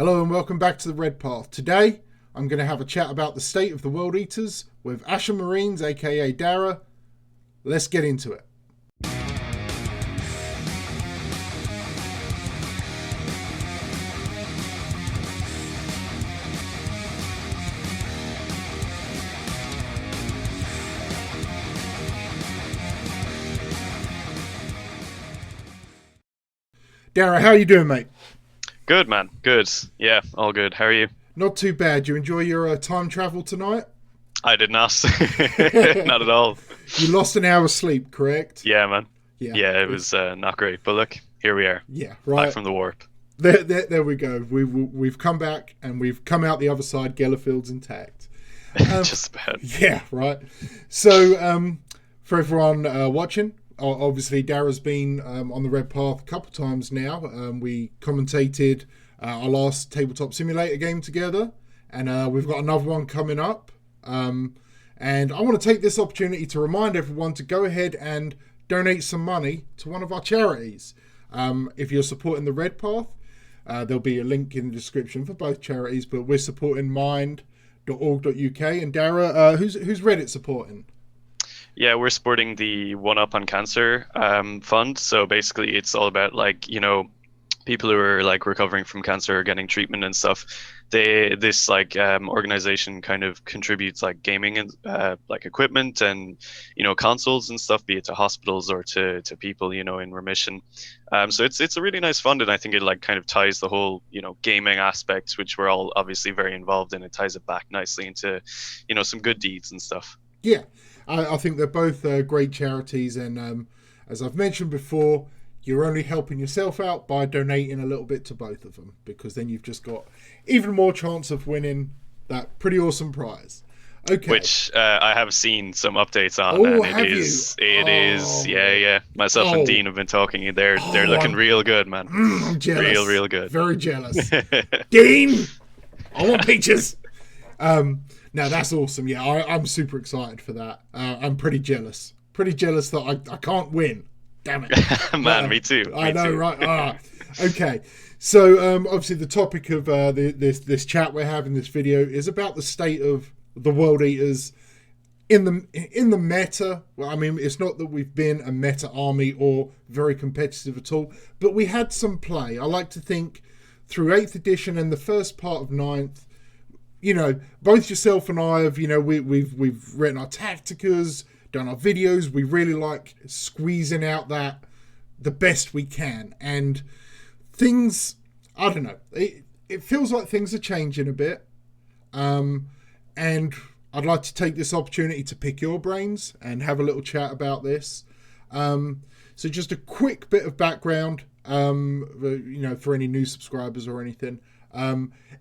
Hello and welcome back to the Red Path. Today, I'm going to have a chat about the state of the World Eaters with Ashen Marines, aka Dara. Let's get into it. Dara, how are you doing, mate? Good, man. Good. Yeah, all good. How are you? Not too bad. You enjoy your time travel tonight? I did not. Not at all. You lost an hour's sleep, correct? Yeah, man. Yeah. Yeah, it was not great. But look, here we are. Yeah, Back right. from the warp. There we go. We've come back and we've come out the other side. Gellerfield's intact. Just about. Yeah, right. So, for everyone watching, obviously Dara's been on the Red Path a couple times now. We commentated our last Tabletop Simulator game together, and we've got another one coming up. And I want to take this opportunity to remind everyone to go ahead and donate some money to one of our charities. If you're supporting the Red Path, there'll be a link in the description for both charities, but we're supporting mind.org.uk. And Dara, who's Reddit supporting? Yeah, we're supporting the One Up on Cancer fund. So basically, it's all about people who are recovering from cancer or getting treatment and stuff. This organization kind of contributes gaming and equipment and consoles and stuff, be it to hospitals or to people in remission. So it's a really nice fund, and I think it kind of ties the whole gaming aspect, which we're all obviously very involved in. It ties it back nicely into some good deeds and stuff. Yeah, I think they're both great charities, and as I've mentioned before, you're only helping yourself out by donating a little bit to both of them, because then you've just got even more chance of winning that pretty awesome prize. Okay. Which I have seen some updates on, Oh, and have it is, yeah. Myself and Dean have been talking, and they're looking real good, man. I'm jealous. Real good. Very jealous. Dean, I want peaches. No, that's awesome. Yeah, I'm super excited for that. I'm pretty jealous. Pretty jealous that I can't win. Damn it. Man, me too. I know, right? Okay. So, obviously, the topic of this chat we're having, this video, is about the state of the World Eaters in the meta. Well, I mean, it's not that we've been a meta army or very competitive at all, but we had some play. I like to think through 8th edition and the first part of 9th, both yourself and I have, we've written our tacticas, done our videos. We really like squeezing out the best we can, and things, I don't know, it feels like things are changing a bit, and I'd like to take this opportunity to pick your brains and have a little chat about this. So just a quick bit of background, for any new subscribers or anything.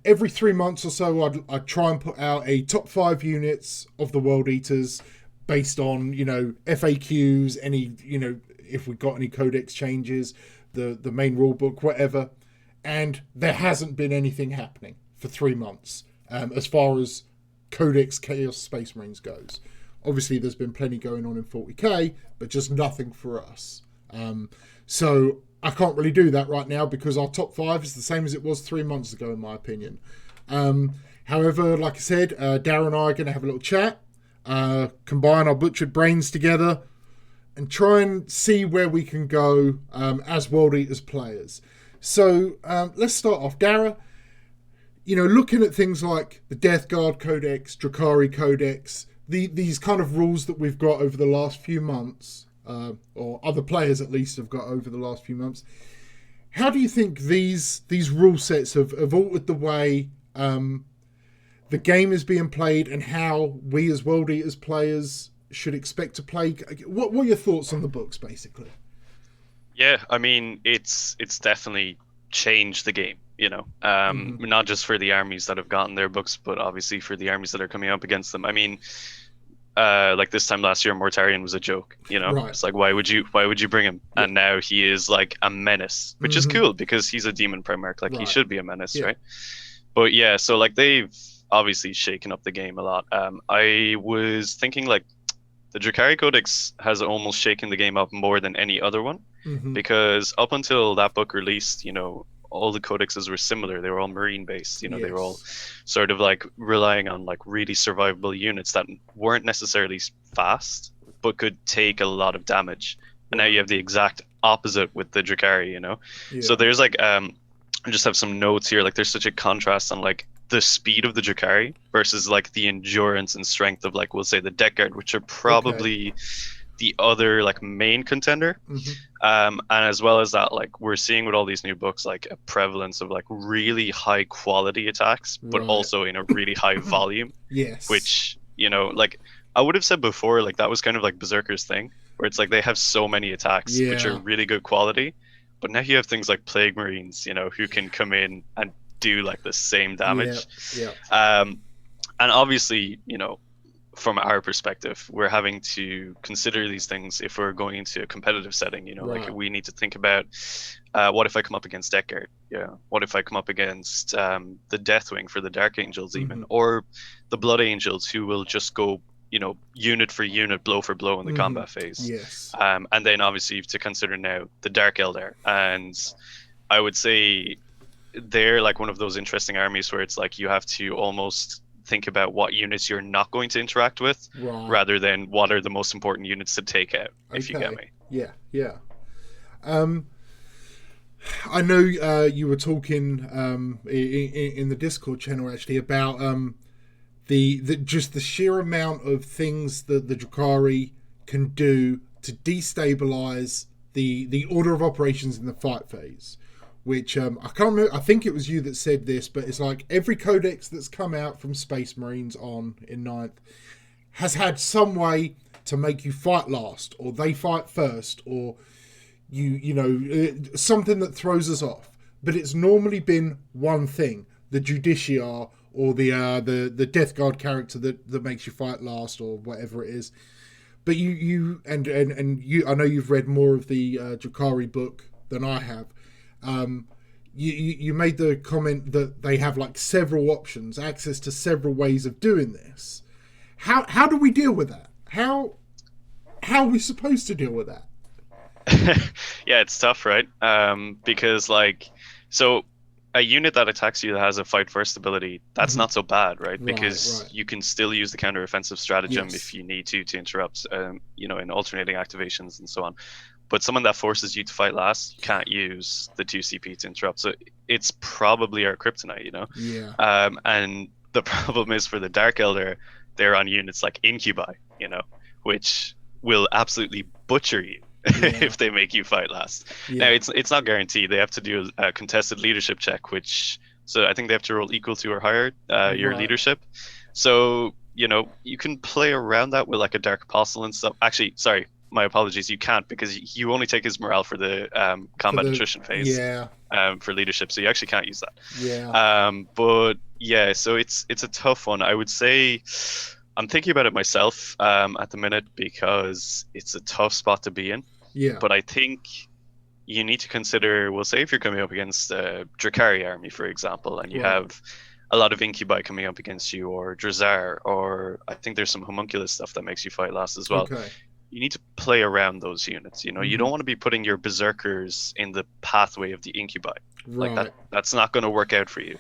Every 3 months or so, I'd try and put out a top 5 units of the World Eaters based on, FAQs, any, if we got any codex changes, the main rule book, whatever. And there hasn't been anything happening for 3 months, as far as Codex Chaos Space Marines goes. Obviously, there's been plenty going on in 40k, but just nothing for us. So I can't really do that right now because our top 5 is the same as it was 3 months ago, in my opinion. However, like I said, Dara and I are going to have a little chat, combine our butchered brains together, and try and see where we can go as World Eaters players. So let's start off. Dara, looking at things like the Death Guard Codex, Drakari Codex, these kind of rules that we've got over the last few months, or other players at least have got over the last few months. How do you think these rule sets have altered the way the game is being played, and how we as World Eaters players should expect to play? What are your thoughts on the books, basically? Yeah, I mean, it's definitely changed the game, not just for the armies that have gotten their books, but obviously for the armies that are coming up against them. I mean, this time last year, Mortarion was a joke, Right. It's why would you bring him? Yeah. And now he is a menace, which is cool because he's a demon primarch, right. He should be a menace, yeah. Right? But yeah, so they've obviously shaken up the game a lot. I was thinking the Drakari Codex has almost shaken the game up more than any other one, because up until that book released, all the codexes were similar. They were all marine based. They were all Yes. sort of like relying on like really survivable units that weren't necessarily fast, but could take a lot of damage. And now you have the exact opposite with the Drakari. So Yeah. there's like I just have some notes here. Like there's such a contrast on like the speed of the Drakari versus like the endurance and strength of like we'll say the Death Guard, which are probably the other like main contender. Mm-hmm. And as well as that, like we're seeing with all these new books like a prevalence of like really high quality attacks, but also in a really high volume. Yes. Which like I would have said before, like that was kind of like Berserker's thing, where it's like they have so many attacks which are really good quality, but now you have things like Plague Marines, who can come in and do like the same damage. Yeah. And obviously, from our perspective, we're having to consider these things if we're going into a competitive setting. Like we need to think about what if I come up against Death Guard? What if I come up against the Deathwing for the Dark Angels, even, or the Blood Angels, who will just go unit for unit, blow for blow in the combat phase. Yes. And then obviously you have to consider now the Dark Eldar, and I would say they're like one of those interesting armies where it's like you have to almost think about what units you're not going to interact with, rather than what are the most important units to take out. If you get me. Yeah. I know you were talking in the Discord channel actually about the just the sheer amount of things that the Drakari can do to destabilize the order of operations in the fight phase. Which I can't remember. I think it was you that said this, but it's like every codex that's come out from Space Marines on in 9th has had some way to make you fight last, or they fight first, or something that throws us off. But it's normally been one thing: the Judiciar, or the Death Guard character that makes you fight last, or whatever it is. But you I know you've read more of the Drakari book than I have. You made the comment that they have like several options, access to several ways of doing this. How do we deal with that? How are we supposed to deal with that? Yeah, it's tough, right? Because like, so a unit that attacks you that has a fight first ability, that's not so bad, right? Because you can still use the counter offensive stratagem if you need to interrupt, in alternating activations and so on. But someone that forces you to fight last, you can't use the 2 CP to interrupt. So it's probably our kryptonite, Yeah. And the problem is for the Dark Elder, they're on units like Incubi, which will absolutely butcher you if they make you fight last. Now, it's not guaranteed. They have to do a contested leadership check, so I think they have to roll equal to or higher your leadership. So, you can play around that with like a Dark Apostle and stuff. Actually, sorry. My apologies, you can't, because you only take his morale for the combat attrition phase for leadership, so you actually can't use that. But yeah, so it's a tough one. I would say I'm thinking about it myself at the minute, because it's a tough spot to be in. But I think you need to consider, we'll say if you're coming up against a Drakari army, for example, and you have a lot of Incubi coming up against you, or Drazar, or I think there's some homunculus stuff that makes you fight last as well. You need to play around those units. You don't want to be putting your berserkers in the pathway of the Incubi. Like that's not going to work out for you.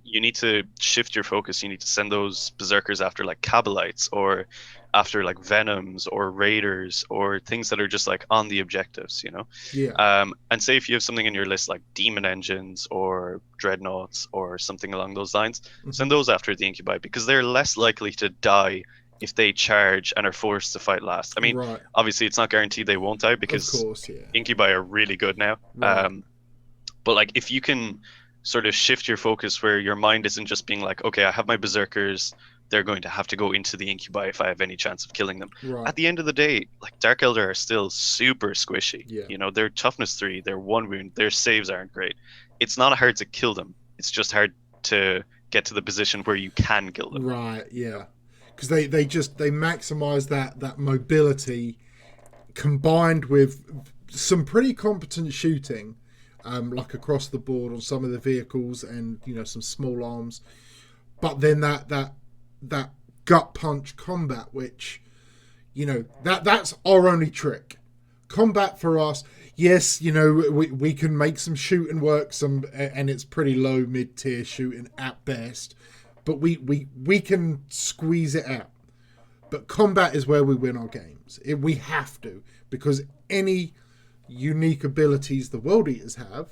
You need to shift your focus. You need to send those berserkers after like Kabalites, or after like Venoms, or Raiders, or things that are just like on the objectives. And say if you have something in your list like Demon Engines or Dreadnoughts or something along those lines, send those after the Incubi, because they're less likely to die if they charge and are forced to fight last. I mean, obviously it's not guaranteed they won't die, because Incubi are really good now. But like, if you can sort of shift your focus where your mind isn't just being like, okay, I have my berserkers, they're going to have to go into the Incubi if I have any chance of killing them. At the end of the day, like, Dark Eldar are still super squishy. They're toughness 3, they're 1 wound, their saves aren't great. It's not hard to kill them. It's just hard to get to the position where you can kill them. Because they maximize that mobility, combined with some pretty competent shooting, like across the board on some of the vehicles, and some small arms. But then that gut punch combat, which that's our only trick. combat for us, yes, you know, we can make some shooting work, and it's pretty low mid-tier shooting at best, but we can squeeze it out. But combat is where we win our games. We have to, because any unique abilities the World Eaters have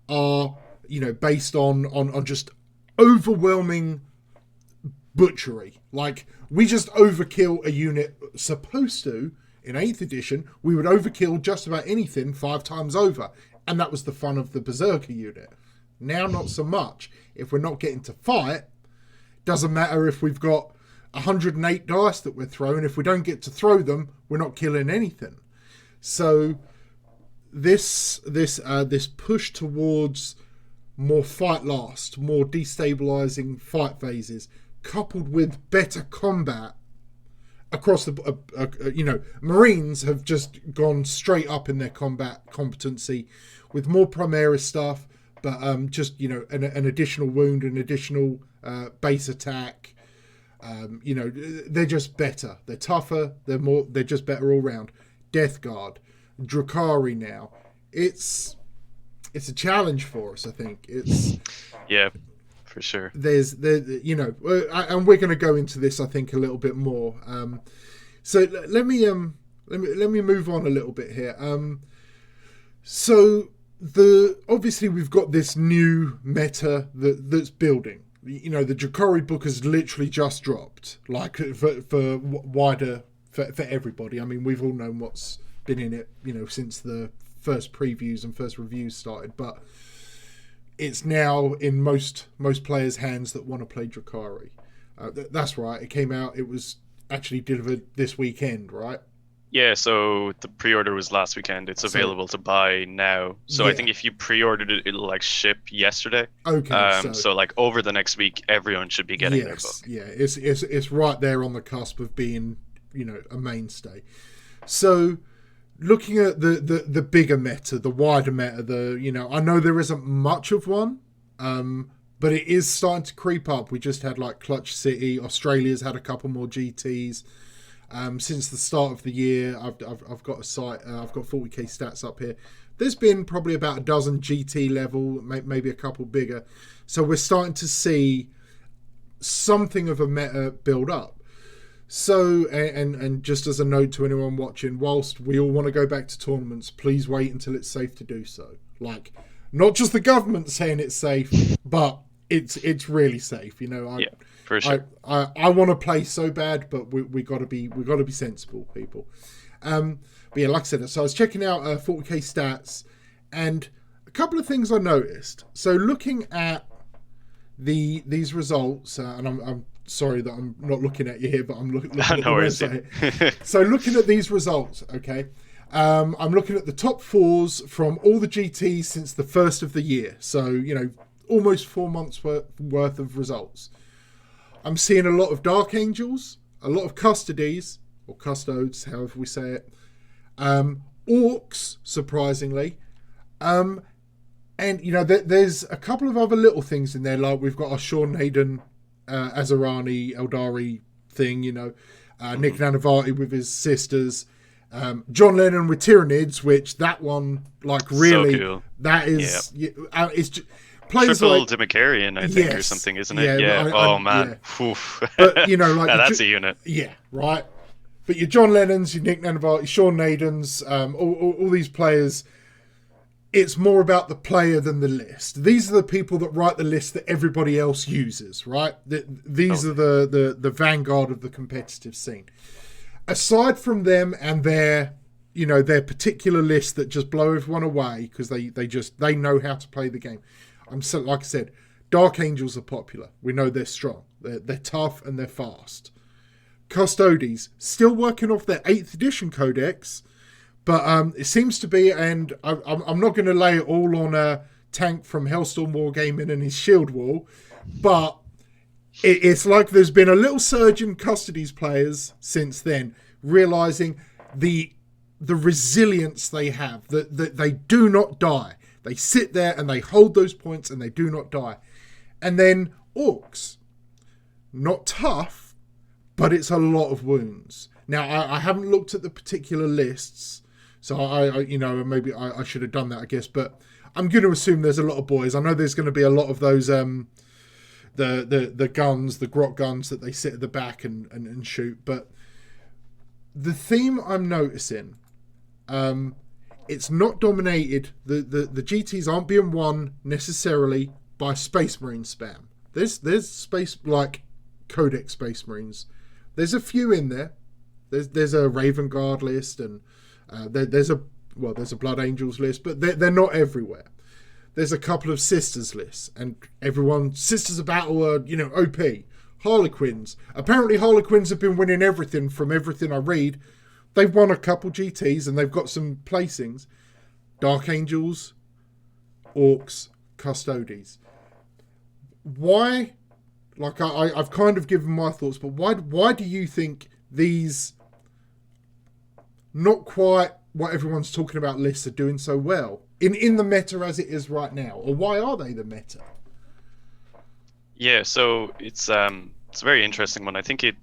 are, you know, based on just overwhelming butchery. Like, we just overkill a unit. Supposed to, in 8th edition, we would overkill just about anything 5 times over, and that was the fun of the Berserker unit. Now, not so much. If we're not getting to fight, doesn't matter if we've got 108 dice that we're throwing. If we don't get to throw them, we're not killing anything. So this push towards more fight last, more destabilizing fight phases, coupled with better combat across the you know, Marines have just gone straight up in their combat competency with more Primaris stuff, but just, you know, an additional wound, an additional base attack. You know, they're just better. They're tougher. They're just better all round. Death Guard, Drukhari now. It's a challenge for us, I think. It's yeah, for sure. You know, and we're going to go into this, I think, a little bit more. So let me move on a little bit here. So obviously we've got this new meta that's building. You know, the Drukhari book has literally just dropped, like for wider for everybody. I mean, we've all known what's been in it, you know, since the first previews and first reviews started, but it's now in most players' hands that want to play Drukhari. That's right. It came out. It was actually delivered this weekend, right? Yeah, so the pre-order was last weekend. It's available to buy now. So yeah. I think if you pre-ordered it, it'll like ship yesterday. Okay. So like over the next week, everyone should be getting their book. Yeah, it's right there on the cusp of being, you know, a mainstay. So looking at the bigger meta, the wider meta, you know, I know there isn't much of one, but it is starting to creep up. We just had like Clutch City. Australia's had a couple more GTs. Since the start of the year, I've got a site. I've got 40k stats up here. There's been probably about a dozen GT level, maybe a couple bigger. So we're starting to see something of a meta build up. So, and just as a note to anyone watching, whilst we all want to go back to tournaments, please wait until it's safe to do so. Like, not just the government saying it's safe, but it's really safe. You know, yeah. For sure. I want to play so bad, but we got to be sensible, people. But yeah, like I said, so I was checking out 40k stats, and a couple of things I noticed. So looking at these results, and I'm sorry that I'm not looking at you here, but I'm looking at the website. So looking at these results, okay. I'm looking at the top 4s from all the GTs since the first of the year. So, you know, almost 4 months worth of results. I'm seeing a lot of Dark Angels, a lot of Custodies, or Custodes, however we say it. Orcs, surprisingly. And, you know, there's a couple of other little things in there, like we've got our Sean Hayden, Azarani, Eldari thing, you know. Nick Nanavati with his sisters. John Lennon with Tyranids, which that one, like, really, so cool. That is... Yeah. It's just... Triple like, Demicarian, I think, or something, isn't it? Yeah. Man. Yeah. But, you know, like... that's a unit. Yeah, right. But your John Lennons, your Nick Nanavati, Sean Nadens, all these players, it's more about the player than the list. These are the people that write the list that everybody else uses, right? These are the vanguard of the competitive scene. Aside from them and their particular list that just blow everyone away because they know how to play the game. Like I said, Dark Angels are popular. We know they're strong. They're tough and they're fast. Custodes, still working off their 8th edition codex, but it seems to be, and I'm not going to lay it all on a Tank from Hellstorm Wargaming and his shield wall, but it's like there's been a little surge in Custodes players since then, realizing the resilience they have, that they do not die. They sit there and they hold those points and they do not die. And then Orcs, not tough, but it's a lot of wounds. Now, I haven't looked at the particular lists, So maybe I should have done that, I guess. But I'm going to assume there's a lot of boys. I know there's going to be a lot of those the guns, the grot guns that they sit at the back and shoot. But the theme I'm noticing, it's not dominated. The GTs aren't being won necessarily by Space Marine spam. There's space like Codex Space Marines. There's a few in there. There's a Raven Guard list, and there's a Blood Angels list, but they're not everywhere. There's a couple of Sisters lists, and Sisters of Battle are OP. Harlequins. Apparently Harlequins have been winning everything from everything I read. They've won a couple GTs and they've got some placings. Dark Angels, Orcs, Custodes. Why? Like I've kind of given my thoughts, but why do you think these not quite what everyone's talking about lists are doing so well in the meta as it is right now? Or why are they the meta? Yeah, so it's a very interesting one. I think it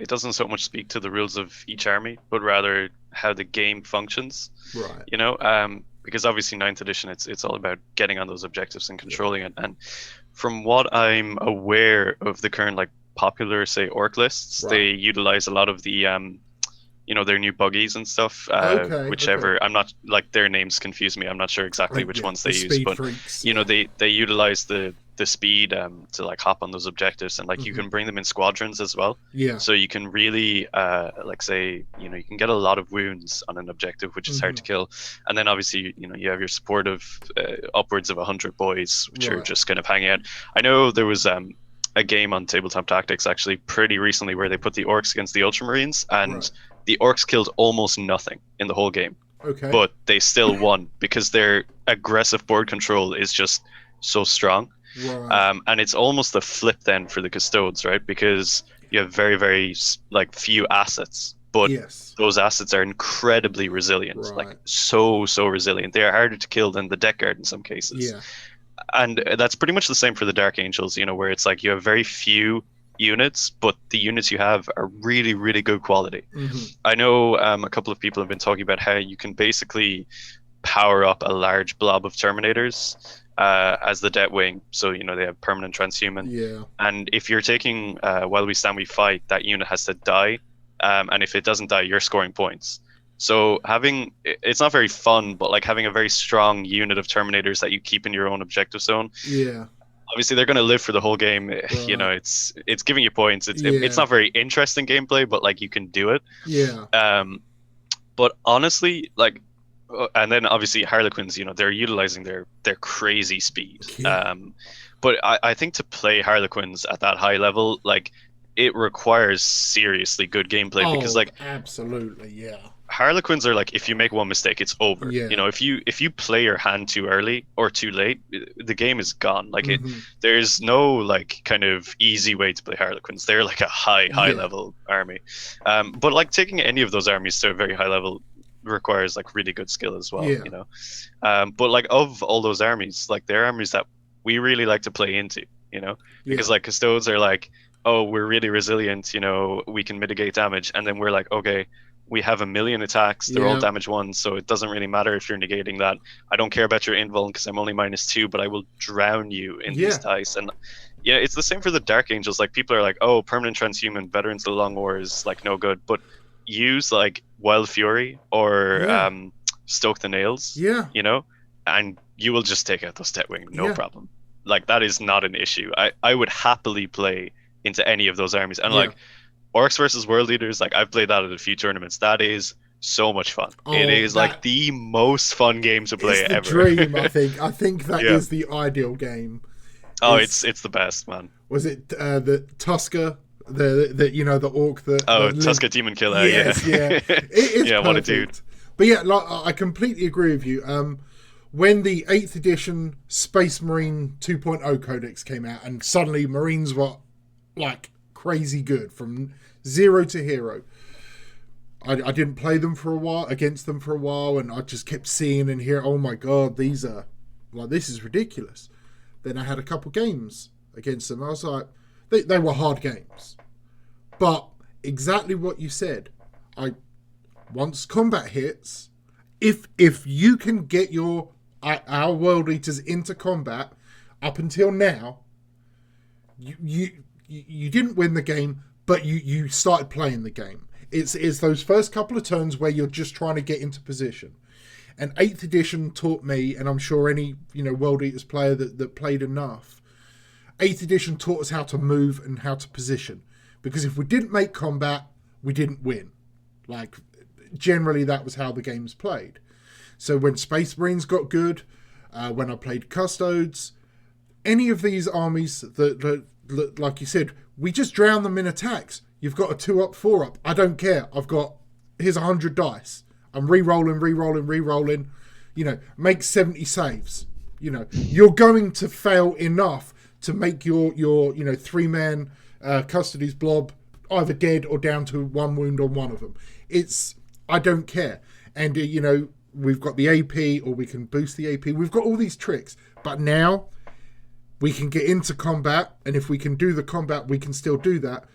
doesn't so much speak to the rules of each army, but rather how the game functions. Right. Because obviously 9th edition, it's all about getting on those objectives and controlling it. And from what I'm aware of the current like popular, say, orc lists, Right. they utilize a lot of the their new buggies and stuff. Whichever. Okay. I'm not, like, their names confuse me. I'm not sure exactly which ones they use, but freaks. they utilize the speed to like hop on those objectives, and like you can bring them in squadrons as well. Yeah. So you can really like say you can get a lot of wounds on an objective, which is hard to kill. And then obviously you have your support of upwards of 100 boys, which are just kind of hanging out. I know there was a game on Tabletop Tactics actually pretty recently where they put the orcs against the ultramarines, and the orcs killed almost nothing in the whole game. Okay. But they still won because their aggressive board control is just so strong. Right. And it's almost a flip then for the custodes, right? Because you have very, very like few assets, but those assets are incredibly resilient, like so resilient. They are harder to kill than the deck guard in some cases. Yeah. And that's pretty much the same for the Dark Angels, where it's like you have very few units, but the units you have are really, really good quality. I know a couple of people have been talking about how you can basically power up a large blob of Terminators as the Det Wing, so they have permanent transhuman. Yeah. And if you're taking While We Stand We Fight, that unit has to die, and if it doesn't die, you're scoring points. So it's not very fun, but like having a very strong unit of Terminators that you keep in your own objective zone. Yeah. Obviously, they're going to live for the whole game. It's giving you points. It's not very interesting gameplay, but like you can do it. Yeah. But honestly, like, and then obviously Harlequins, they're utilizing their crazy speed. Yeah. But I think to play Harlequins at that high level, like, it requires seriously good gameplay because, like, absolutely, yeah. Harlequins are like, if you make one mistake, it's over. Yeah. If you play your hand too early or too late, the game is gone. Like there's no like kind of easy way to play Harlequins. They're like a high level army. But like taking any of those armies to a very high level requires like really good skill as well. But like of all those armies, like they're armies that we really like to play into. Because like custodes are like, oh, we're really resilient. We can mitigate damage, and then we're like, okay, we have 1 million attacks. They're all damage 1, so it doesn't really matter if you're negating that. I don't care about your invuln because I'm only -2, but I will drown you in these dice. And it's the same for the Dark Angels. Like, people are like, oh, permanent transhuman, Veterans of the Long War is like no good. But use like Wild Fury or Stoke the Nails, and you will just take out those Deathwing, no problem. Like, that is not an issue. I would happily play into any of those armies. And like, Orcs versus World Leaders, like, I've played that at a few tournaments. That is so much fun. It is like the most fun game to play ever. It's the dream, I think. I think that is the ideal game. Oh, it's the best, man. Was it the Tusker? The orc that... Tusker Demon Killer. Yes, yeah. It's perfect. What a dude. But yeah, like, I completely agree with you. When the 8th edition Space Marine 2.0 Codex came out, and suddenly Marines were like crazy good from 0 to hero, I didn't play them for a while, against them for a while, and I just kept seeing and hearing, oh my god, this is ridiculous. Then I had a couple games against them. I was like, they were hard games, but exactly what you said. Once combat hits, if you can get our world eaters into combat, up until now, you didn't win the game, but you started playing the game. It's those first couple of turns where you're just trying to get into position. And 8th edition taught me, and I'm sure any World Eaters player that played enough, 8th edition taught us how to move and how to position. Because if we didn't make combat, we didn't win. Like, generally that was how the game's played. So when Space Marines got good, when I played Custodes, any of these armies that like you said, we just drown them in attacks. You've got a 2-up, 4-up. I don't care. Here's 100 dice. I'm re-rolling. Make 70 saves. You're going to fail enough to make your 3-man Custodes blob either dead or down to 1 wound on one of them. I don't care. And, we've got the AP, or we can boost the AP. We've got all these tricks. But now we can get into combat, and if we can do the combat, we can still do that.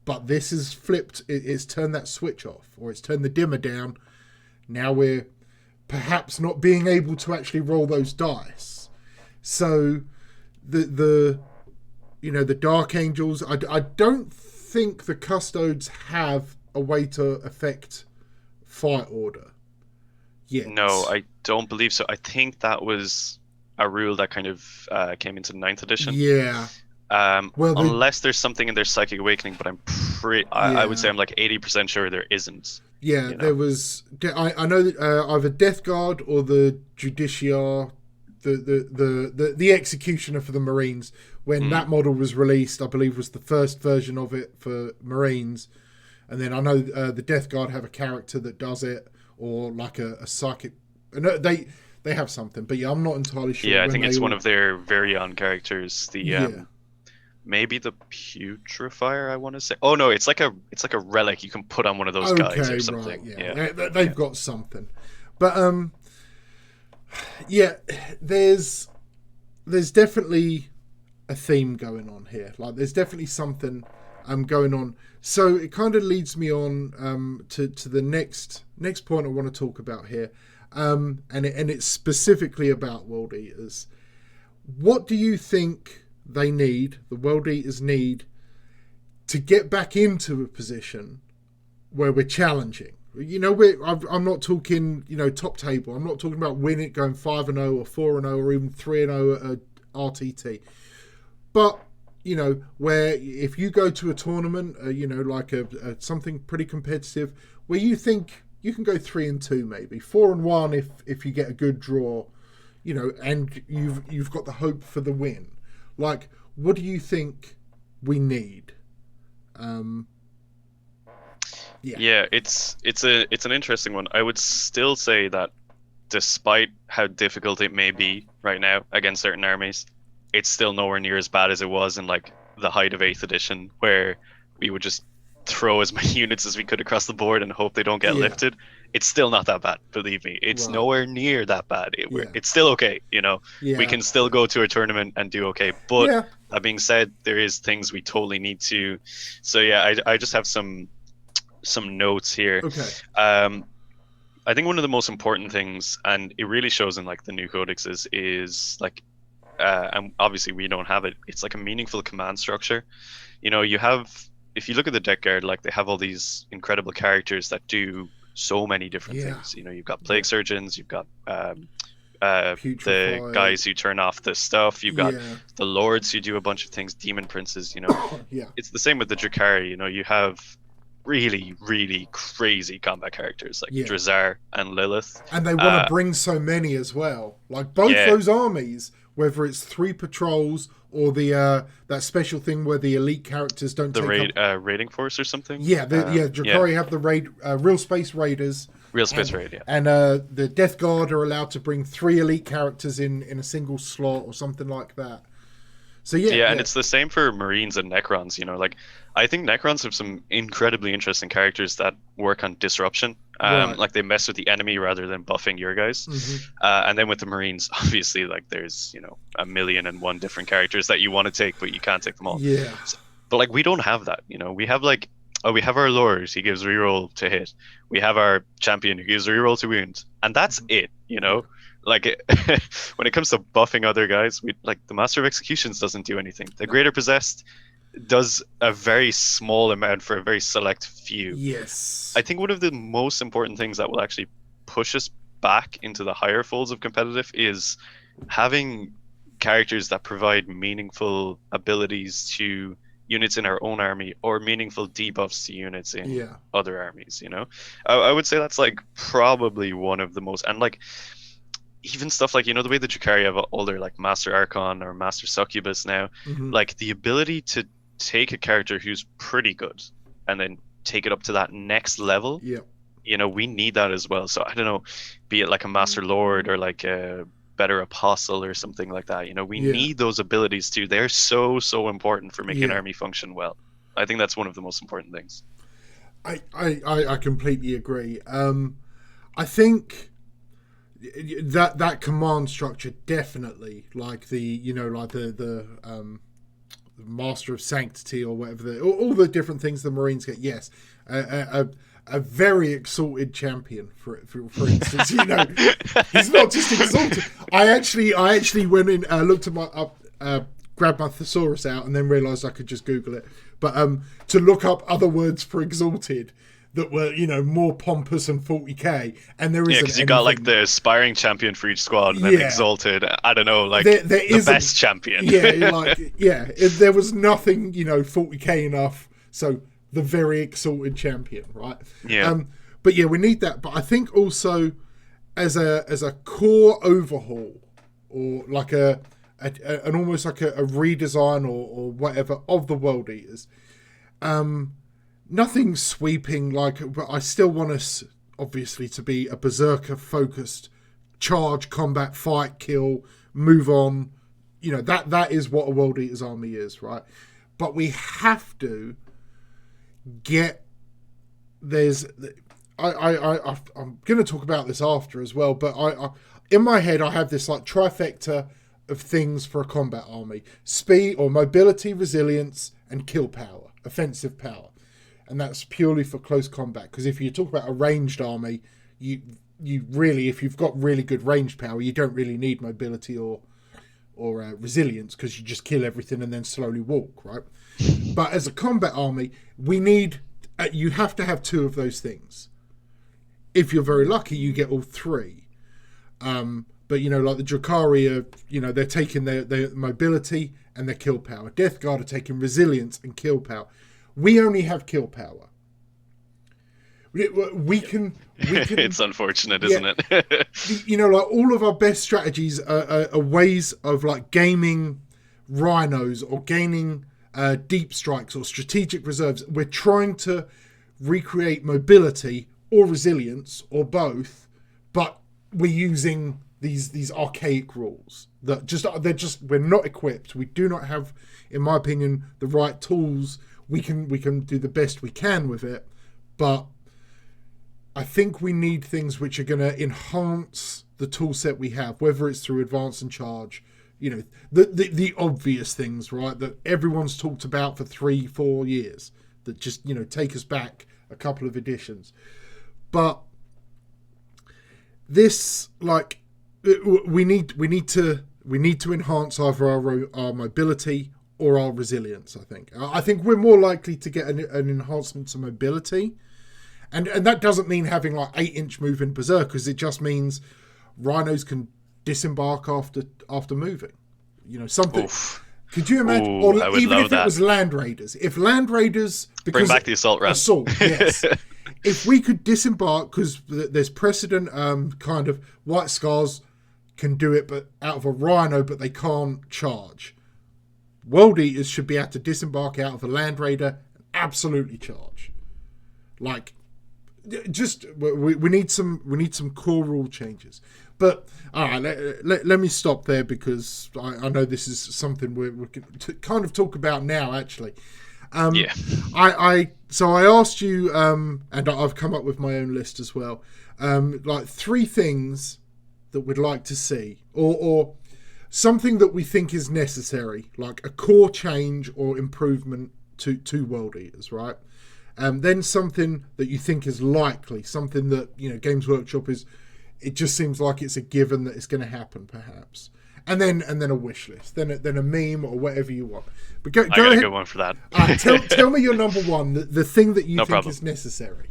But this is flipped. It's turned that switch off, or it's turned the dimmer down. Now we're perhaps not being able to actually roll those dice. So the Dark Angels, I don't think the Custodes have a way to affect fight order yet. No, I don't believe so. I think that was a rule that kind of came into 9th edition. Yeah. Unless there's something in their Psychic Awakening, but I would say I'm like 80% sure there isn't. Yeah, there was. I know that either Death Guard or the Judiciar, the Executioner for the Marines, when that model was released, I believe was the first version of it for Marines. And then I know the Death Guard have a character that does it, or like a psychic. No, they have something, but yeah, I'm not entirely sure. Yeah, I think it's one of their very own characters. Maybe the Putrefier, I want to say. Oh no, it's like a relic you can put on one of those guys or something. Right, yeah. They've got something, but there's definitely a theme going on here. Like, there's definitely something going on. So it kind of leads me on to the next point I want to talk about here, and it's specifically about World Eaters. What do you think the World Eaters need to get back into a position where we're challenging? I'm not talking, top table. I'm not talking about winning, going 5-0 or 4-0 or even 3-0 at RTT. But, where if you go to a tournament, like something pretty competitive, where you think you can go 3-2 maybe, 4-1 if you get a good draw, and you've got the hope for the win. Like, what do you think we need? Yeah, it's an interesting one. I would still say that despite how difficult it may be right now against certain armies, it's still nowhere near as bad as it was in like the height of 8th edition, where we would just throw as many units as we could across the board and hope they don't get lifted. It's still not that bad, believe me. It's nowhere near that bad. It's still okay, we can still go to a tournament and do okay. But that being said, there is things we totally need to. So yeah, I just have some notes here. Okay. I think one of the most important things, and it really shows in like the new codexes, is like and obviously we don't have it, it's like a meaningful command structure. You have, if you look at the deck guard, like they have all these incredible characters that do so many different things. You've got plague surgeons, you've got the guys who turn off the stuff, you've got the lords who do a bunch of things, demon princes. It's the same with the Drakari. You have really, really crazy combat characters like Drazar and Lilith, and they want to bring so many as well. Like both those armies, whether it's 3 patrols or the that special thing where the elite characters don't take raiding force or something. Drakari have the raid real space raiders. And the Death Guard are allowed to bring 3 elite characters in a single slot or something like that. So and it's the same for Marines and Necrons. Like I think Necrons have some incredibly interesting characters that work on disruption. Like they mess with the enemy rather than buffing your guys. And then with the Marines, obviously, like there's 1,000,001 different characters that you want to take, but you can't take them all. But like we don't have that. We have like oh, we have our lord, he gives reroll to hit. We have our champion who gives reroll to wound, and that's it. You know, like when it comes to buffing other guys, we like the Master of Executions doesn't do anything. The Greater Possessed does a very small amount for a very select few. Yes. I think one of the most important things that will actually push us back into the higher folds of competitive is having characters that provide meaningful abilities to units in our own army or meaningful debuffs to units in other armies. You know, I would say that's like probably one of the most, and like even stuff like, you know, the way the Drukhari have all their like Master Archon or Master Succubus now, like the ability to take a character who's pretty good and then take it up to that next level. You know, we need that as well. So I don't know, be it like a Master Lord or like a better Apostle or something like that. You know, we need those abilities too. They're so important for making an army function well. I think that's one of the most important things. I completely agree. I think that command structure definitely, like the, you know, like the Master of Sanctity or whatever, all the different things the Marines get. Yes, a very exalted champion, for instance. You know, he's not just exalted. I actually went in, looked at my grabbed my thesaurus out, and then realised I could just Google it. But to look up other words for exalted that were, you know, more pompous and 40k, and there isn't. Yeah, because you got like the aspiring champion for each squad, and then exalted. I don't know, like there the best champion. There was nothing, you know, 40k enough. So the very exalted champion, right? Yeah. But yeah, we need that. But I think also as a core overhaul, or like an almost like a redesign or whatever of the World Eaters. Nothing sweeping, like, but I still want us obviously to be a berserker focused charge, combat, fight, kill, move on. You know, that is what a World Eaters army is, right? But we have to get I'm going to talk about this after as well, but I in my head I have this like trifecta of things for a combat army: speed or mobility, resilience, and kill power, offensive power. And that's purely for close combat, because if you talk about a ranged army, you really, if you've got really good range power, you don't really need mobility or resilience, because you just kill everything and then slowly walk, right? But as a combat army, we need you have to have two of those things. If you're very lucky, you get all three. But you know, like the Drukhari are, you know, they're taking their mobility and their kill power. Death Guard are taking resilience and kill power. We only have kill power. We can it's unfortunate, isn't it? You know, like all of our best strategies are ways of like gaming rhinos or gaining deep strikes or strategic reserves. We're trying to recreate mobility or resilience or both, but we're using these archaic rules that we're not equipped. We do not have, in my opinion, the right tools. We can do the best we can with it, but I think we need things which are going to enhance the tool set we have, whether it's through advance and charge, you know, the obvious things, right, that everyone's talked about for 3-4 years, that just, you know, take us back a couple of editions. But this, like, we need to enhance either our mobility or our resilience. I think we're more likely to get an enhancement to mobility, and that doesn't mean having like 8-inch move in berserkers. It just means rhinos can disembark after moving. You know, something. Oof. Could you imagine? Ooh, or even if it was land raiders, if land raiders bring back the assault run. Yes. If we could disembark, because there's precedent, kind of White Scars can do it, but out of a rhino, but they can't charge. World Eaters should be able to disembark out of a land raider and absolutely charge. Like, just we need some core rule changes. But all right, let me stop there, because I know this is something we're going to kind of talk about now. Actually, So I asked you, and I've come up with my own list as well. Like 3 things that we'd like to see, or something that we think is necessary, like a core change or improvement to World Eaters, right? Then something that you think is likely, something that, you know, Games Workshop is, it just seems like it's a given that it's going to happen, perhaps. And then a wish list, then a meme or whatever you want. But go I got ahead. a good one for that. Tell me your number one, the thing that you No think problem. is necessary.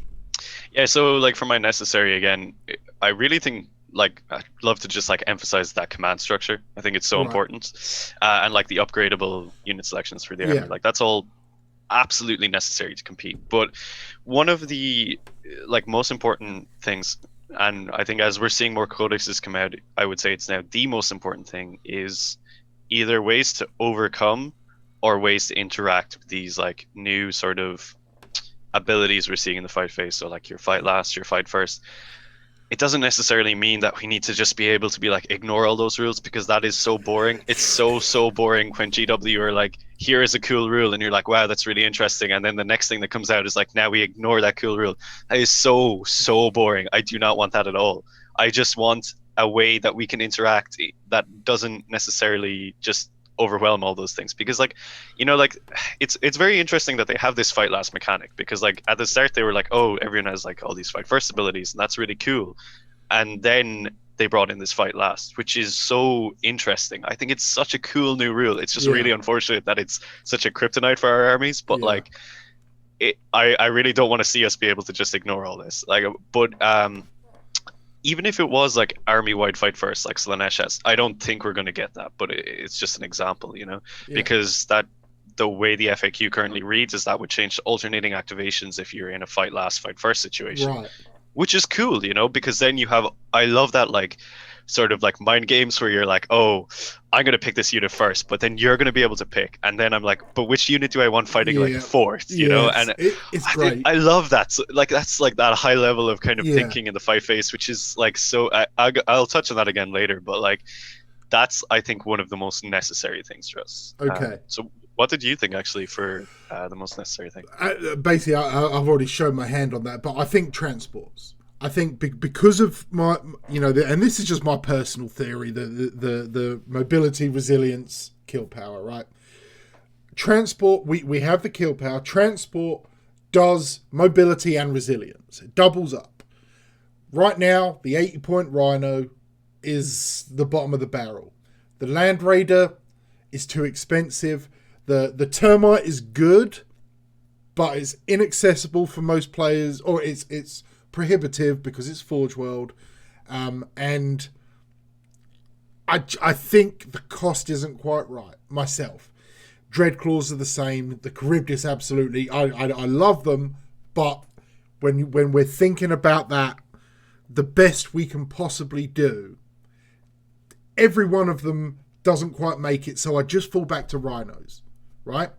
Yeah, so like for my necessary again, I really think like I'd love to just like emphasize that command structure. I think it's so Right. important, and like the upgradable unit selections for the army. Yeah. Like that's all absolutely necessary to compete. But one of the like most important things, and I think as we're seeing more codexes come out, I would say it's now the most important thing, is either ways to overcome or ways to interact with these like new sort of abilities we're seeing in the fight phase. So like your fight last, your fight first. It doesn't necessarily mean that we need to just be able to be like ignore all those rules, because that is so boring. It's so boring when GW are like, here is a cool rule, and you're like, wow, that's really interesting, and then the next thing that comes out is like, now we ignore that cool rule. That is so boring. I do not want that at all. I just want a way that we can interact that doesn't necessarily just overwhelm all those things, because like, you know, like it's very interesting that they have this fight last mechanic, because like at the start they were like, oh, everyone has like all these fight first abilities and that's really cool, and then they brought in this fight last, which is so interesting. I think it's such a cool new rule. It's just really unfortunate that it's such a kryptonite for our armies, but like I really don't want to see us be able to just ignore all this, like, but even if it was like army-wide fight first, like Slanesh has, I don't think we're going to get that, but it's just an example, you know, because that the way the FAQ currently reads is that would change to alternating activations if you're in a fight last, fight first situation, Right. which is cool, you know, because then you have, I love that like sort of like mind games where you're like, oh, I'm going to pick this unit first, but then you're going to be able to pick. And then I'm like, but which unit do I want fighting like fourth, you know? And it's great. I love that. So, like, that's like that high level of kind of thinking in the fight phase, which is like, so I'll touch on that again later, but like, that's, I think, one of the most necessary things for us. Okay. So what did you think actually for the most necessary thing? Basically, I've already shown my hand on that, but I think transports. I think because of my, you know, and this is just my personal theory, the mobility, resilience, kill power, right? Transport, we have the kill power. Transport does mobility and resilience. It doubles up. Right now, the 80-point Rhino is the bottom of the barrel. The Land Raider is too expensive. The Termite is good, but it's inaccessible for most players, or it's prohibitive because it's Forge World, and I think the cost isn't quite right myself. Dreadclaws are the same. The Charybdis, absolutely. I love them, but when we're thinking about that, the best we can possibly do, every one of them doesn't quite make it. So I just fall back to Rhinos, right?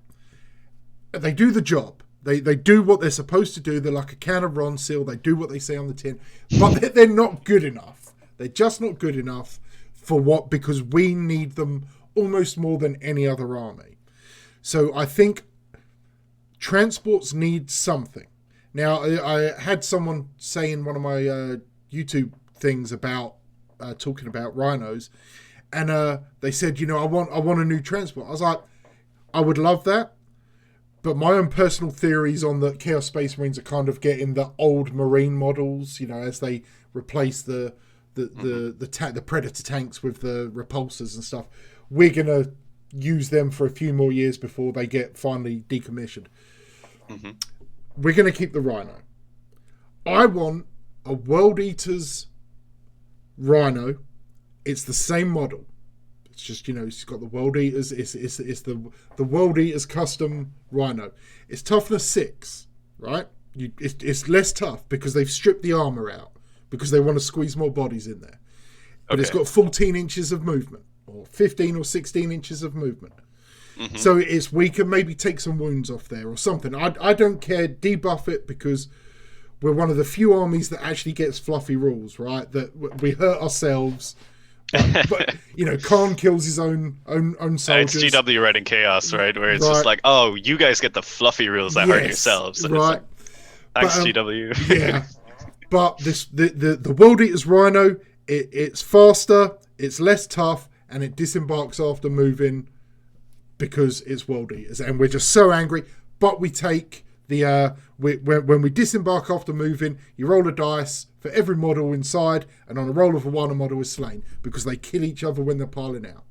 They do the job. They do what they're supposed to do. They're like a can of Ron Seal. They do what they say on the tin, but they're not good enough. They're just not good enough for what, because we need them almost more than any other army. So I think transports need something. Now, I had someone say in one of my YouTube things about talking about rhinos, and they said, you know, I want a new transport. I was like, I would love that. But my own personal theories on the Chaos Space Marines are kind of getting the old Marine models, you know, as they replace the Predator tanks with the repulsors and stuff. We're going to use them for a few more years before they get finally decommissioned. Mm-hmm. We're going to keep the Rhino. I want a World Eaters Rhino. It's the same model. It's just, you know, it's got the World Eaters. It's the World Eaters custom Rhino. It's toughness 6, right? It's less tough because they've stripped the armor out because they want to squeeze more bodies in there. But It's got 14 inches of movement, or 15 or 16 inches of movement. Mm-hmm. So we can maybe take some wounds off there or something. I don't care. Debuff it, because we're one of the few armies that actually gets fluffy rules, right? That we hurt ourselves. But you know, Khan kills his own soldiers. It's GW Red and Chaos, right? Where it's just like, oh, you guys get the fluffy rules that hurt yourselves. And right. Thanks, GW. Yeah. But the World Eaters Rhino, it's faster, it's less tough, and it disembarks after moving because it's World Eaters, and we're just so angry. But we take When we disembark after moving, you roll a dice for every model inside, and on a roll of a 1, a model is slain because they kill each other when they're piling out.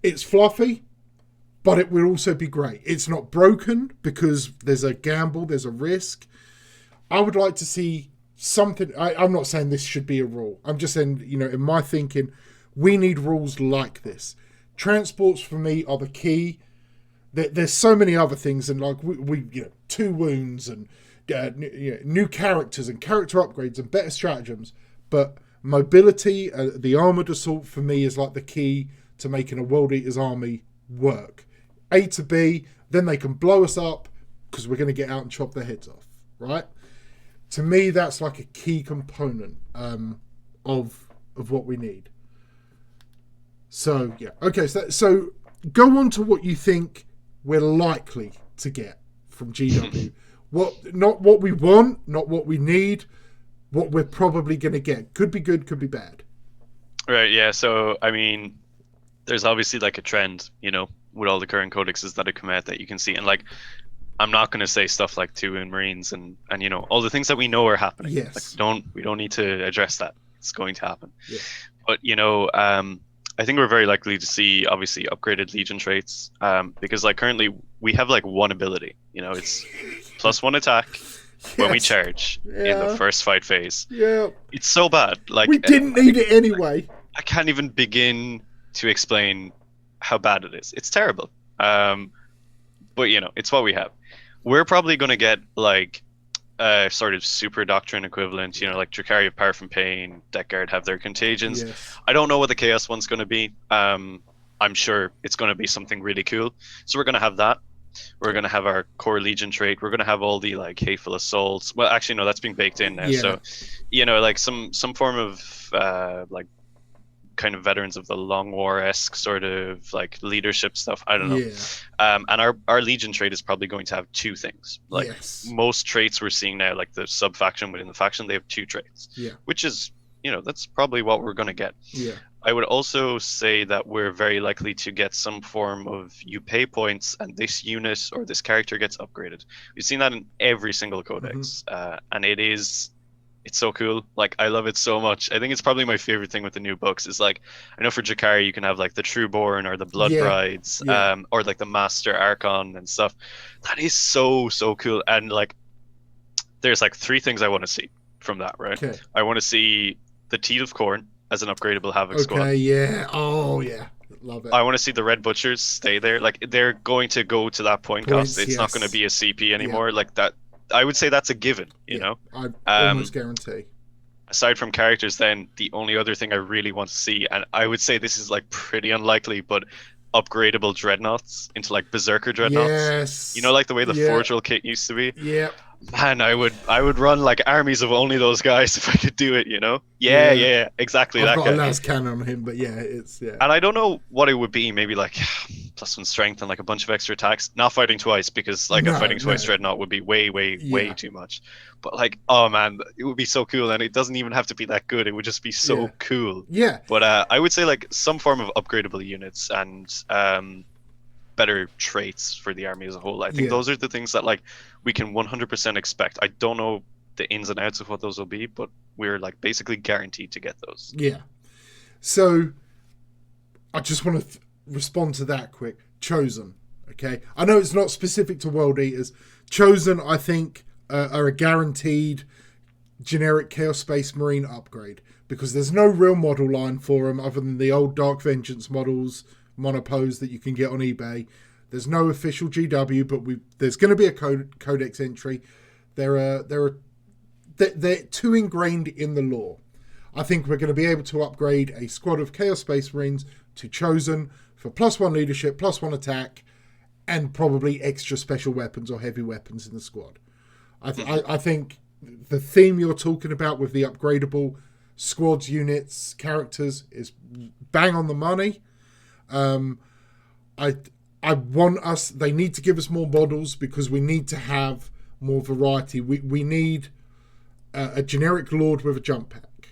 It's fluffy, but it will also be great. It's not broken because there's a gamble, there's a risk. I would like to see something. I'm not saying this should be a rule. I'm just saying, in my thinking, we need rules like this. Transports for me are the key. There's so many other things, and like we 2 wounds and new characters and character upgrades and better stratagems. But mobility, the armored assault for me is like the key to making a World Eaters army work. A to B, then they can blow us up because we're going to get out and chop their heads off, right? To me, that's like a key component of what we need. So, yeah. Okay, so go on to what you think we're likely to get from GW. Not what we want, not what we need, what we're probably going to get. Could be good, could be bad. Right, yeah. So, I mean, there's obviously like a trend, with all the current codexes that have come out that you can see. And like, I'm not going to say stuff like 2-wound Marines and all the things that we know are happening. Yes. Like, we don't need to address that. It's going to happen. Yeah. But, I think we're very likely to see obviously upgraded Legion traits because like currently we have like 1 ability, it's +1 attack when we charge in the first fight phase. Yeah. It's so bad. Like we didn't need it anyway. I can't even begin to explain how bad it is. It's terrible. But it's what we have. We're probably going to get like sort of super doctrine equivalent, like Drakari of Power from Pain, Death Guard have their contagions. Yes. I don't know what the Chaos one's going to be. I'm sure it's going to be something really cool. So we're going to have that. We're going to have our core Legion trait. We're going to have all the like hateful assaults. Well, actually, no, that's being baked in now. Yeah. So, like some form of like kind of veterans of the Long War-esque sort of like leadership stuff. I don't know. Yeah. And our Legion trait is probably going to have 2 things. Like yes. most traits we're seeing now, like the sub-faction within the faction, they have 2 traits. Yeah. Which is, that's probably what we're going to get. Yeah. I would also say that we're very likely to get some form of you pay points and this unit or this character gets upgraded. We've seen that in every single codex. And it's so cool. Like, I love it so much. I think it's probably my favorite thing with the new books is like, I know for Drakari you can have like the Trueborn or the Blood Brides, or like the Master Archon and stuff. That is so cool. And like, there's like 3 things I want to see from that, right? Okay. I want to see the Teeth of Corn as an upgradable Havoc squad. Okay, yeah. Oh, yeah. Love it. I want to see the Red Butchers stay there. Like, they're going to go to that point cost. It's not going to be a CP anymore. Yeah. Like that. I would say that's a given, you know? I almost guarantee. Aside from characters, then, the only other thing I really want to see, and I would say this is, like, pretty unlikely, but upgradable Dreadnoughts into, like, Berserker Dreadnoughts. Yes. You know, like the way the Forge World kit used to be? Yeah. Man, I would run, like, armies of only those guys if I could do it, you know? Yeah, exactly. I've that got guy. a las cannon on him, but it's. And I don't know what it would be, maybe, like, +1 strength and, like, a bunch of extra attacks. Not fighting twice, because, like, a fighting twice Dreadnought would be way too much. But, like, oh, man, it would be so cool, and it doesn't even have to be that good. It would just be so cool. Yeah. But I would say, like, some form of upgradable units and better traits for the army as a whole. I think those are the things that, like, we can 100% expect. I don't know the ins and outs of what those will be, but we're, like, basically guaranteed to get those. Yeah. So, I just want to respond to that quick. Chosen, okay? I know it's not specific to World Eaters. Chosen, I think, are a guaranteed generic Chaos Space Marine upgrade, because there's no real model line for them other than the old Dark Vengeance models, monopose that you can get on eBay. There's no official GW, but there's going to be a codex entry. They're too ingrained in the lore. I think we're going to be able to upgrade a squad of Chaos Space Marines to Chosen for +1 leadership, +1 attack, and probably extra special weapons or heavy weapons in the squad. I think the theme you're talking about with the upgradable squads, units, characters is bang on the money. I want us. They need to give us more models because we need to have more variety. We need a generic Lord with a jump pack.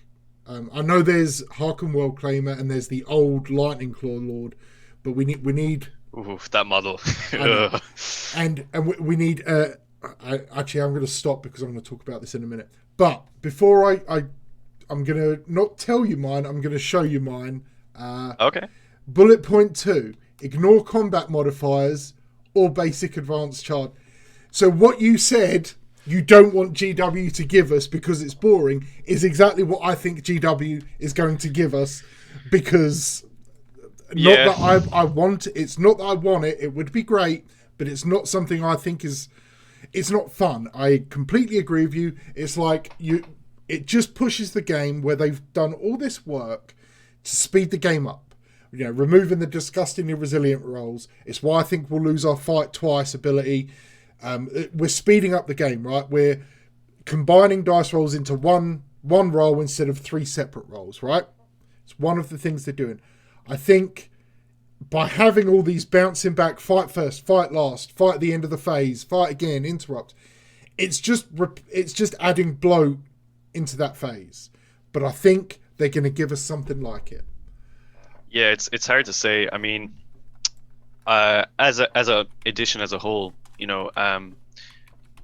I know there's Harken World Claimer and there's the old Lightning Claw Lord, but we need Ooh, that model. I know. And we need. Actually, I'm going to stop because I'm going to talk about this in a minute. But before I'm going to not tell you mine. I'm going to show you mine. Okay. Bullet point 2: ignore combat modifiers or basic advanced charge. So what you said you don't want GW to give us because it's boring is exactly what I think GW is going to give us, because not that I want it. It's not that I want it. It would be great, but it's not something I think is. It's not fun. I completely agree with you. It's like it just pushes the game where they've done all this work to speed the game up. You know, removing the disgustingly resilient rolls. It's why I think we'll lose our fight twice ability. We're speeding up the game, right? We're combining dice rolls into one roll instead of 3 separate rolls, right? It's one of the things they're doing. I think by having all these bouncing back, fight first, fight last, fight at the end of the phase, fight again, interrupt, it's just adding bloat into that phase. But I think they're going to give us something like it. Yeah, it's hard to say. I mean, as a edition as a whole, you know,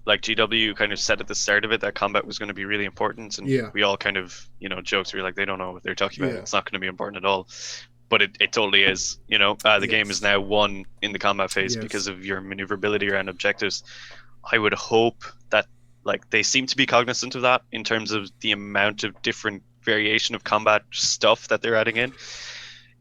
like GW kind of said at the start of it that combat was going to be really important, and we all kind of, you know, joked, we were like, they don't know what they're talking about. It's not going to be important at all. But it totally is. You know, the game is now won in the combat phase because of your maneuverability around objectives. I would hope that, like, they seem to be cognizant of that in terms of the amount of different variation of combat stuff that they're adding in.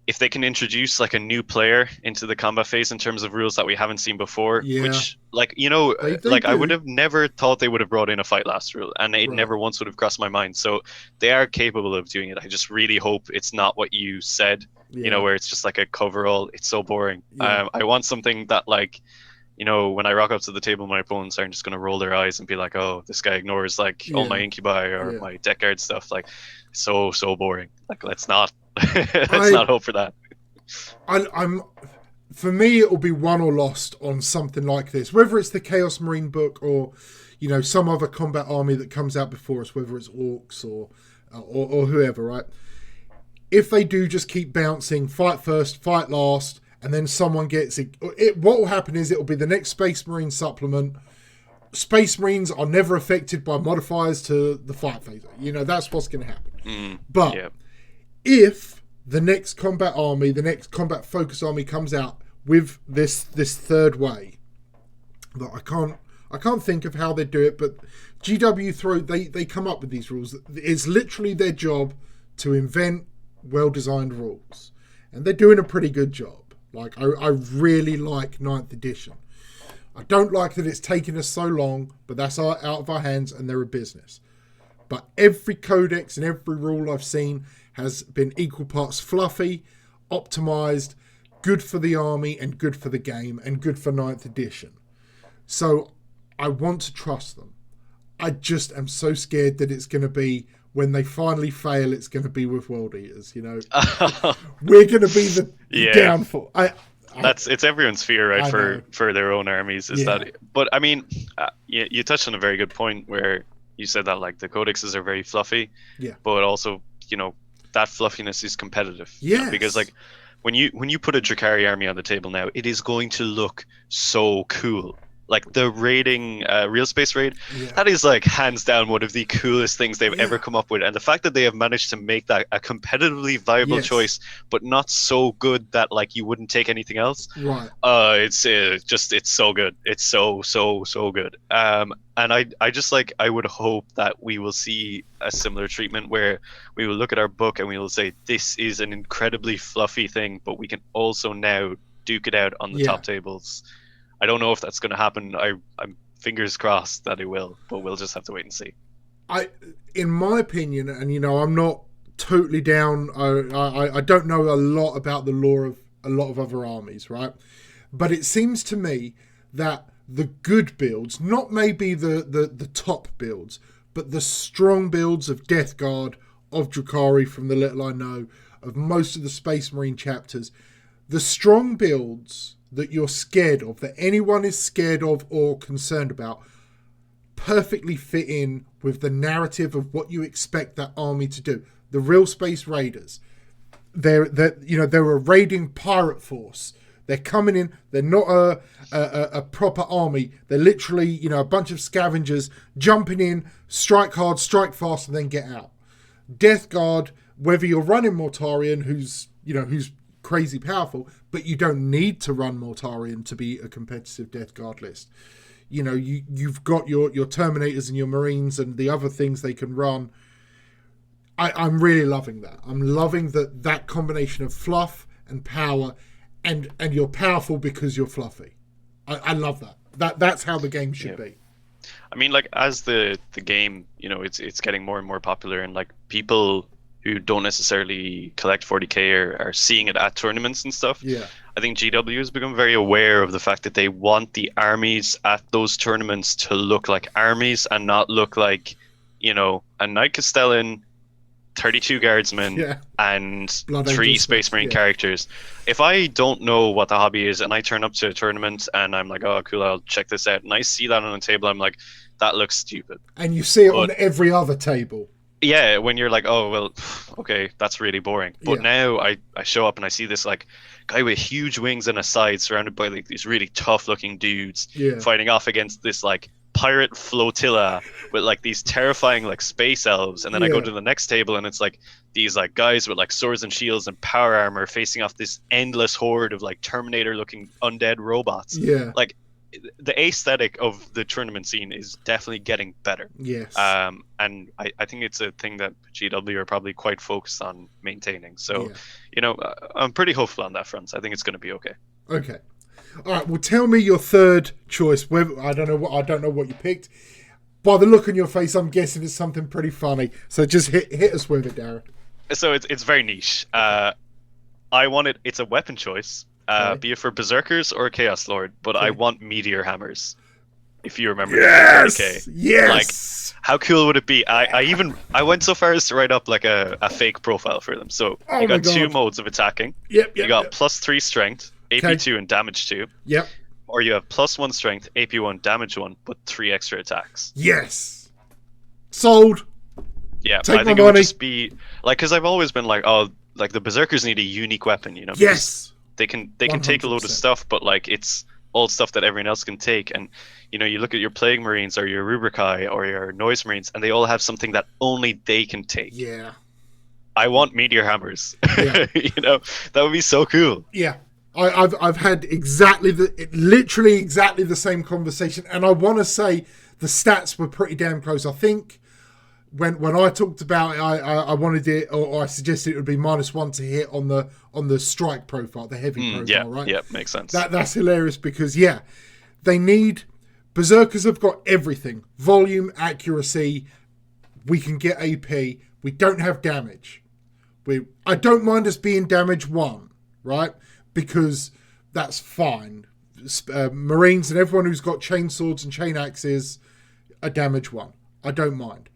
If they can introduce like a new player into the combat phase in terms of rules that we haven't seen before, which, like, you know, they I would have never thought they would have brought in a fight last rule, and it never once would have crossed my mind. So they are capable of doing it. I just really hope it's not what you said, you know, where it's just like a coverall. It's so boring. I want something that, like, you know, when I rock up to the table, my opponents aren't just going to roll their eyes and be like, oh, this guy ignores like all my incubi or my deck guard stuff. Like, so boring. Like, let's not not hope for that. For me, it will be won or lost on something like this, whether it's the Chaos Marine book or, you know, some other combat army that comes out before us, whether it's orcs or whoever, right? If they do just keep bouncing, fight first, fight last, and then someone gets it, what will happen is it will be the next Space Marine supplement. Space Marines are never affected by modifiers to the fight phase. You know, that's what's going to happen. But if the next combat army, the next combat focus army comes out with this third way, that I can't think of how they do it, but GW they come up with these rules. It's literally their job to invent well-designed rules, and they're doing a pretty good job. Like, I really like 9th edition. I don't like that it's taken us so long, but that's out of our hands and they're a business. But every codex and every rule I've seen has been equal parts fluffy, optimized, good for the army and good for the game and good for 9th edition. So I want to trust them. I just am so scared that it's going to be, when they finally fail, it's going to be with World Eaters, you know. We're going to be the downfall. It's everyone's fear, right, for their own armies, is that. But I mean, you touched on a very good point where you said that, like, the codexes are very fluffy, but also, you know, that fluffiness is competitive. Yeah, because, like, when you put a Drakari army on the table now, it is going to look so cool. Like, the raiding, real space raid, that is, like, hands down one of the coolest things they've ever come up with. And the fact that they have managed to make that a competitively viable choice, but not so good that, like, you wouldn't take anything else. Right. It's so good. It's so good. And I just, like, I would hope that we will see a similar treatment where we will look at our book and we will say, this is an incredibly fluffy thing, but we can also now duke it out on the top tables. I don't know if that's going to happen. I'm fingers crossed that it will, but we'll just have to wait and see. In my opinion, and, you know, I'm not totally down. I don't know a lot about the lore of a lot of other armies, right? But it seems to me that the good builds, not maybe the top builds, but the strong builds of Death Guard, of Drakari, from the little I know, of most of the Space Marine chapters, the strong builds that you're scared of, that anyone is scared of or concerned about, perfectly fit in with the narrative of what you expect that army to do. The real space raiders, they're a raiding pirate force. They're coming in. They're not a proper army. They're literally, you know, a bunch of scavengers jumping in, strike hard, strike fast, and then get out. Death Guard, whether you're running Mortarion, who's crazy powerful, but you don't need to run Mortarion to be a competitive Death Guard list. You know, you've got your Terminators and your Marines and the other things they can run. I'm really loving that. I'm loving that combination of fluff and power, and you're powerful because you're fluffy. I love that. That's how the game should be. I mean, like, as the game, you know, it's getting more and more popular, and like people who don't necessarily collect 40k are seeing it at tournaments and stuff. Yeah. I think GW has become very aware of the fact that they want the armies at those tournaments to look like armies and not look like, you know, a Knight Castellan, 32 guardsmen, and Blood 3 Angels, Space Marine characters. If I don't know what the hobby is and I turn up to a tournament and I'm like, oh, cool, I'll check this out, and I see that on a table, I'm like, that looks stupid. And you see it on every other table. Yeah, when you're like, oh, well, okay, that's really boring. But now I show up and I see this like guy with huge wings and a side surrounded by like these really tough looking dudes fighting off against this like pirate flotilla with like these terrifying like space elves, and then I go to the next table and it's like these like guys with like swords and shields and power armor facing off this endless horde of like Terminator looking undead robots. Like, the aesthetic of the tournament scene is definitely getting better. And I think it's a thing that GW are probably quite focused on maintaining. So, you know, I'm pretty hopeful on that front. I think it's going to be okay. Okay. All right. Well, tell me your third choice. I don't know what you picked. By the look on your face, I'm guessing it's something pretty funny. So just hit us with it, Dara. So it's very niche. It's a weapon choice. Be it for Berserkers or Chaos Lord, but I want Meteor Hammers. If you remember, yes, 40k. Yes. Like, how cool would it be? I went so far as to write up like a fake profile for them. So you got 2 modes of attacking. You got +3 strength, AP 2, and damage 2. Or you have +1 strength, AP 1, damage 1, but 3 extra attacks. Yes. Sold. Yeah, I think it would just be like, because I've always been like, oh, like the Berserkers need a unique weapon, you know? Yes. They can take a load of stuff, but like it's all stuff that everyone else can take. And you know, you look at your Plague Marines or your Rubrikai or your Noise Marines, and they all have something that only they can take. Yeah. I want Meteor Hammers. You know, that would be so cool. Yeah. I've had literally exactly the same conversation, and I want to say the stats were pretty damn close. I think when I talked about it, I wanted it, or I suggested it would be -1 to hit on the strike profile, the heavy profile, right? Yeah, makes sense. That's hilarious because they need Berserkers have got everything: volume, accuracy. We can get AP. We don't have damage. I don't mind us being damage 1, right? Because that's fine. Marines and everyone who's got chain swords and chain axes are damage 1. I don't mind.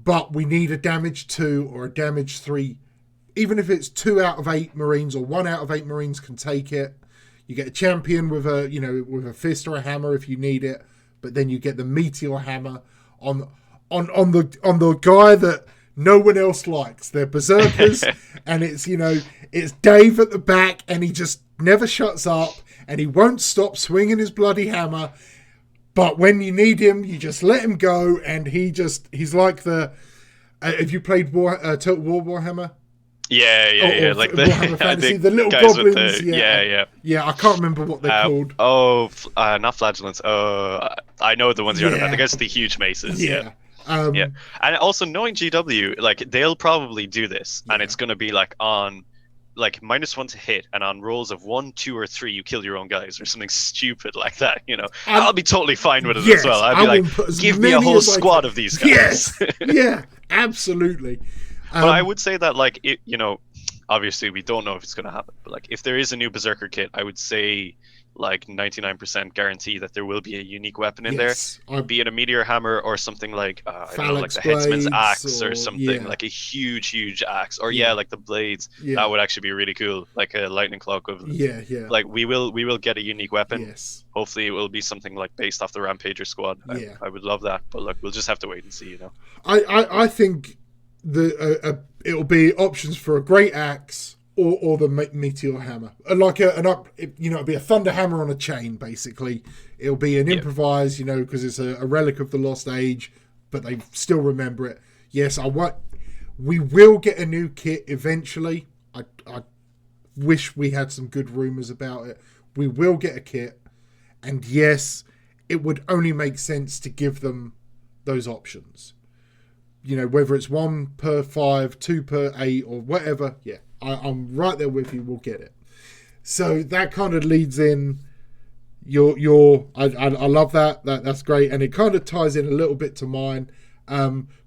But we need a damage 2 or a damage 3. Even if it's 2 out of 8 Marines or 1 out of 8 Marines can take it. You get a champion with a fist or a hammer if you need it. But then you get the Meteor Hammer on the guy that no one else likes. They're Berserkers, and it's Dave at the back, and he just never shuts up, and he won't stop swinging his bloody hammer. But when you need him, you just let him go, and he's like the. Have you played Total War Warhammer? Yeah. Like the Warhammer Fantasy, the little goblins. Yeah. I can't remember what they're called. Not flagellants. I know the ones you're talking about. I guess the huge maces. Yeah. And also knowing GW, like they'll probably do this, and it's gonna be like on like -1 to hit, and on rolls of 1, 2, or 3 you kill your own guys or something stupid like that, you know. I'll be totally fine with it as well. I'll be like, give me a whole squad of these guys. Yes. Absolutely. But I would say that, like, you know, obviously we don't know if it's going to happen, but like if there is a new Berserker kit, I would say like 99% guarantee that there will be a unique weapon in there, be it a Meteor Hammer or something like I don't know, like the Headsman's Axe or something, like a huge axe, or like the blades. That would actually be really cool, like a Lightning Claw equivalent. Like we will get a unique weapon. Hopefully it will be something like based off the Rampager squad. I would love that, but look, we'll just have to wait and see, you know. I think it'll be options for a great axe or the meteor hammer, like it'll be a thunder hammer on a chain. Basically, it'll be an improvised, because it's a relic of the lost age, but they still remember it. Yes, we will get a new kit eventually. I wish we had some good rumors about it. We will get a kit, and yes, it would only make sense to give them those options. Whether it's 1 per 5, 2 per 8, or whatever. Yeah, I'm right there with you. We'll get it. So that kind of leads in I love that. That's great, and it kind of ties in a little bit to mine,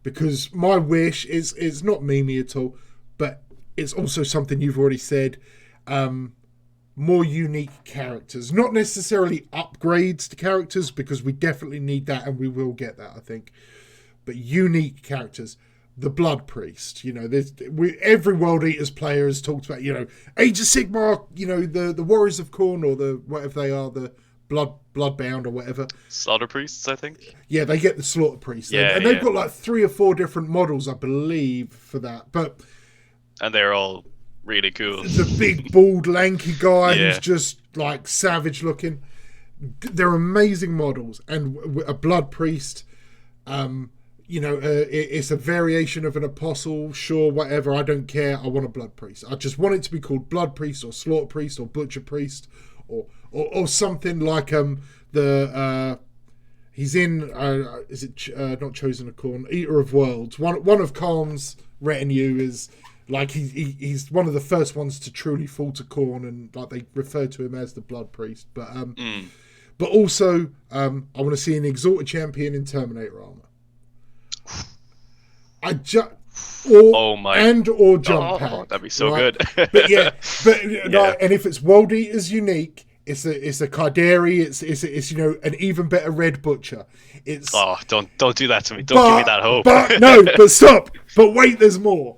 because my wish is not memey at all, but it's also something you've already said. More unique characters, not necessarily upgrades to characters, because we definitely need that, and we will get that, I think. But unique characters. The Blood Priest, every World Eaters player has talked about, Age of Sigmar, the Warriors of Khorne, or the whatever they are, the Bloodbound or whatever. Slaughter Priests, I think. Yeah, they get the Slaughter Priests, and they've got like 3 or 4 different models, I believe, for that. And they're all really cool. The big, bald, lanky guy who's just like savage looking. They're amazing models, and a Blood Priest. It's a variation of an apostle, sure, whatever, I don't care. I want a Blood Priest. I just want it to be called Blood Priest, or Slaughter Priest, or Butcher Priest, or something like he's in is it not Chosen of Khorne, Eater of Worlds. One of Khan's retinue is like he's one of the first ones to truly fall to Khorne, and like they refer to him as the Blood Priest. But also I want to see an Exalted Champion in Terminator armor. Or jump pack. That'd be so good. And if it's World Eaters unique, it's a Karderi. It's an even better Red Butcher. Don't do that to me. Don't give me that hope. But stop. But wait, there's more.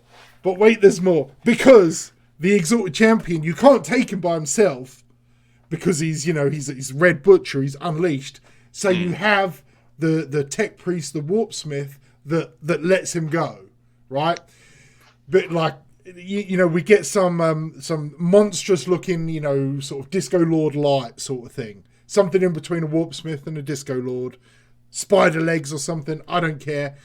Because the Exalted Champion, you can't take him by himself, because he's Red Butcher. He's unleashed. So you have the Tech Priest, the Warp Smith, that lets him go, right? But like we get some monstrous looking sort of Disco Lord light sort of thing, something in between a Warp Smith and a Disco Lord, spider legs or something, I don't care.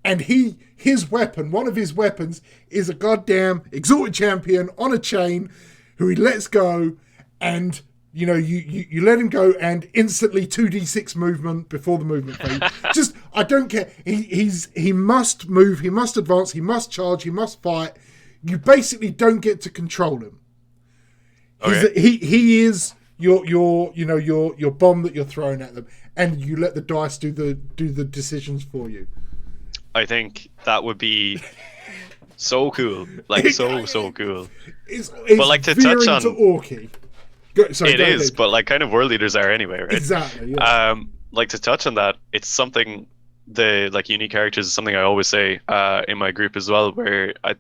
And his weapon, one of his weapons, is a goddamn Exalted Champion on a chain who he lets go, and you let him go, and instantly 2d6 movement before the movement phase. Just, I don't care. He must move, he must advance, he must charge, he must fight. You basically don't get to control him. Okay. He is your bomb that you're throwing at them, and you let the dice do the decisions for you. I think that would be so cool, so cool. It's but like to touch on Orky. It is, but like kind of World Eaters are anyway, right? Exactly. Yeah. Like to touch on that, it's something, the like unique characters is something I always say in my group as well, where I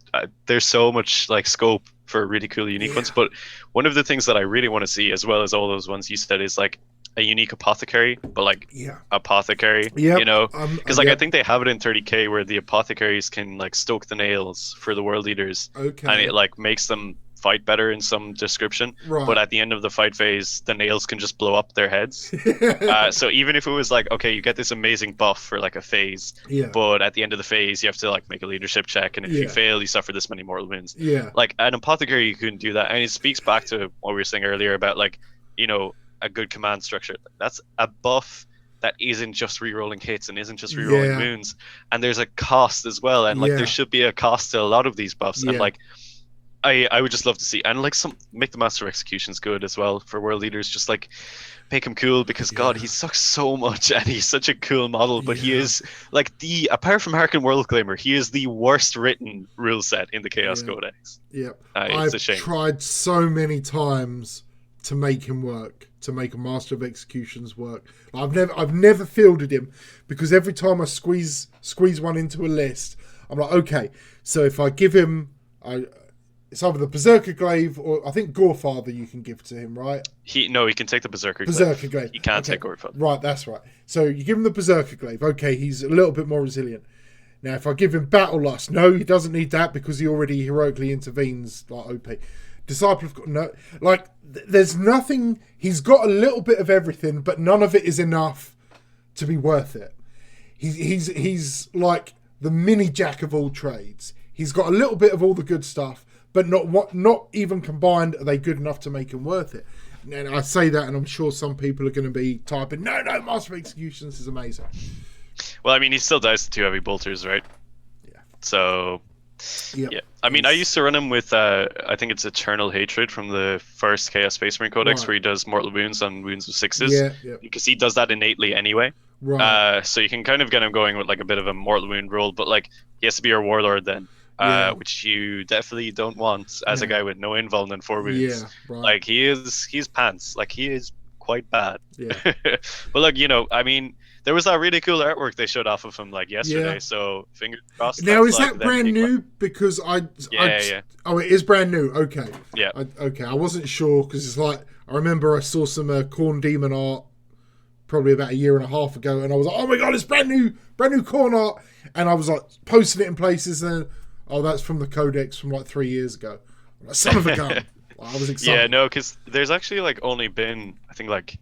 there's so much like scope for really cool unique ones. But one of the things that I really want to see, as well as all those ones you said, is like a unique apothecary, but like apothecary, because I think they have it in 30k where the apothecaries can like stoke the nails for the World Eaters, and it like makes them fight better in some description, but at the end of the fight phase the nails can just blow up their heads. So even if it was like, okay, you get this amazing buff for like a phase, but at the end of the phase you have to like make a leadership check, and if you fail you suffer this many mortal wounds. Like an apothecary, you couldn't do that, and it speaks back to what we were saying earlier about like a good command structure. That's a buff that isn't just re-rolling hits and isn't just re-rolling wounds, and there's a cost as well, and like there should be a cost to a lot of these buffs, and like I would just love to see, and like make the Master of Executions good as well for World Eaters, just like make him cool, because God, he sucks so much, and he's such a cool model, but he is like apart from Harken World Claimer, he is the worst written rule set in the Chaos Codex. It's a shame. I've tried so many times to make him work, to make a Master of Executions work. I've never fielded him, because every time I squeeze one into a list, I'm like, okay, so if I give him it's either the Berserker Glaive, or I think Gorefather you can give to him, right? He can take the Berserker Glaive. He can't take Gorefather. Right, that's right. So you give him the Berserker Glaive. Okay, he's a little bit more resilient. Now, if I give him Battle Lust, no, he doesn't need that, because he already heroically intervenes like OP. Disciple of no, like there's nothing. He's got a little bit of everything, but none of it is enough to be worth it. He's like the mini jack of all trades. He's got a little bit of all the good stuff, but not even combined are they good enough to make him worth it. And I say that, and I'm sure some people are going to be typing, no, Master of Executions is amazing. Well, I mean, he still dies to 2 heavy bolters, right? Yeah. So, yeah. I mean, I used to run him with, I think it's Eternal Hatred from the first Chaos Space Marine Codex, where he does mortal wounds on wounds of 6s. Yeah. Because he does that innately anyway. Right. So you can kind of get him going with like a bit of a mortal wound roll, but like he has to be your warlord then. Which you definitely don't want as a guy with no invuln and 4 wounds. Yeah, right. Like he's pants. Like he is quite bad. Yeah. But like, you know, I mean, there was that really cool artwork they showed off of him like yesterday. So fingers crossed. Now is that brand new? Because yeah. Oh, it is brand new. Okay. Yeah. Okay, I wasn't sure because it's like I remember I saw some Khorne Demon art probably about a year and a half ago, and I was like, oh my god, it's brand new Khorne art, and I was like posting it in places, and oh, that's from the Codex from like 3 years ago. Like, son of a gun. I was excited. Yeah, no, because there's actually like only been, I think, like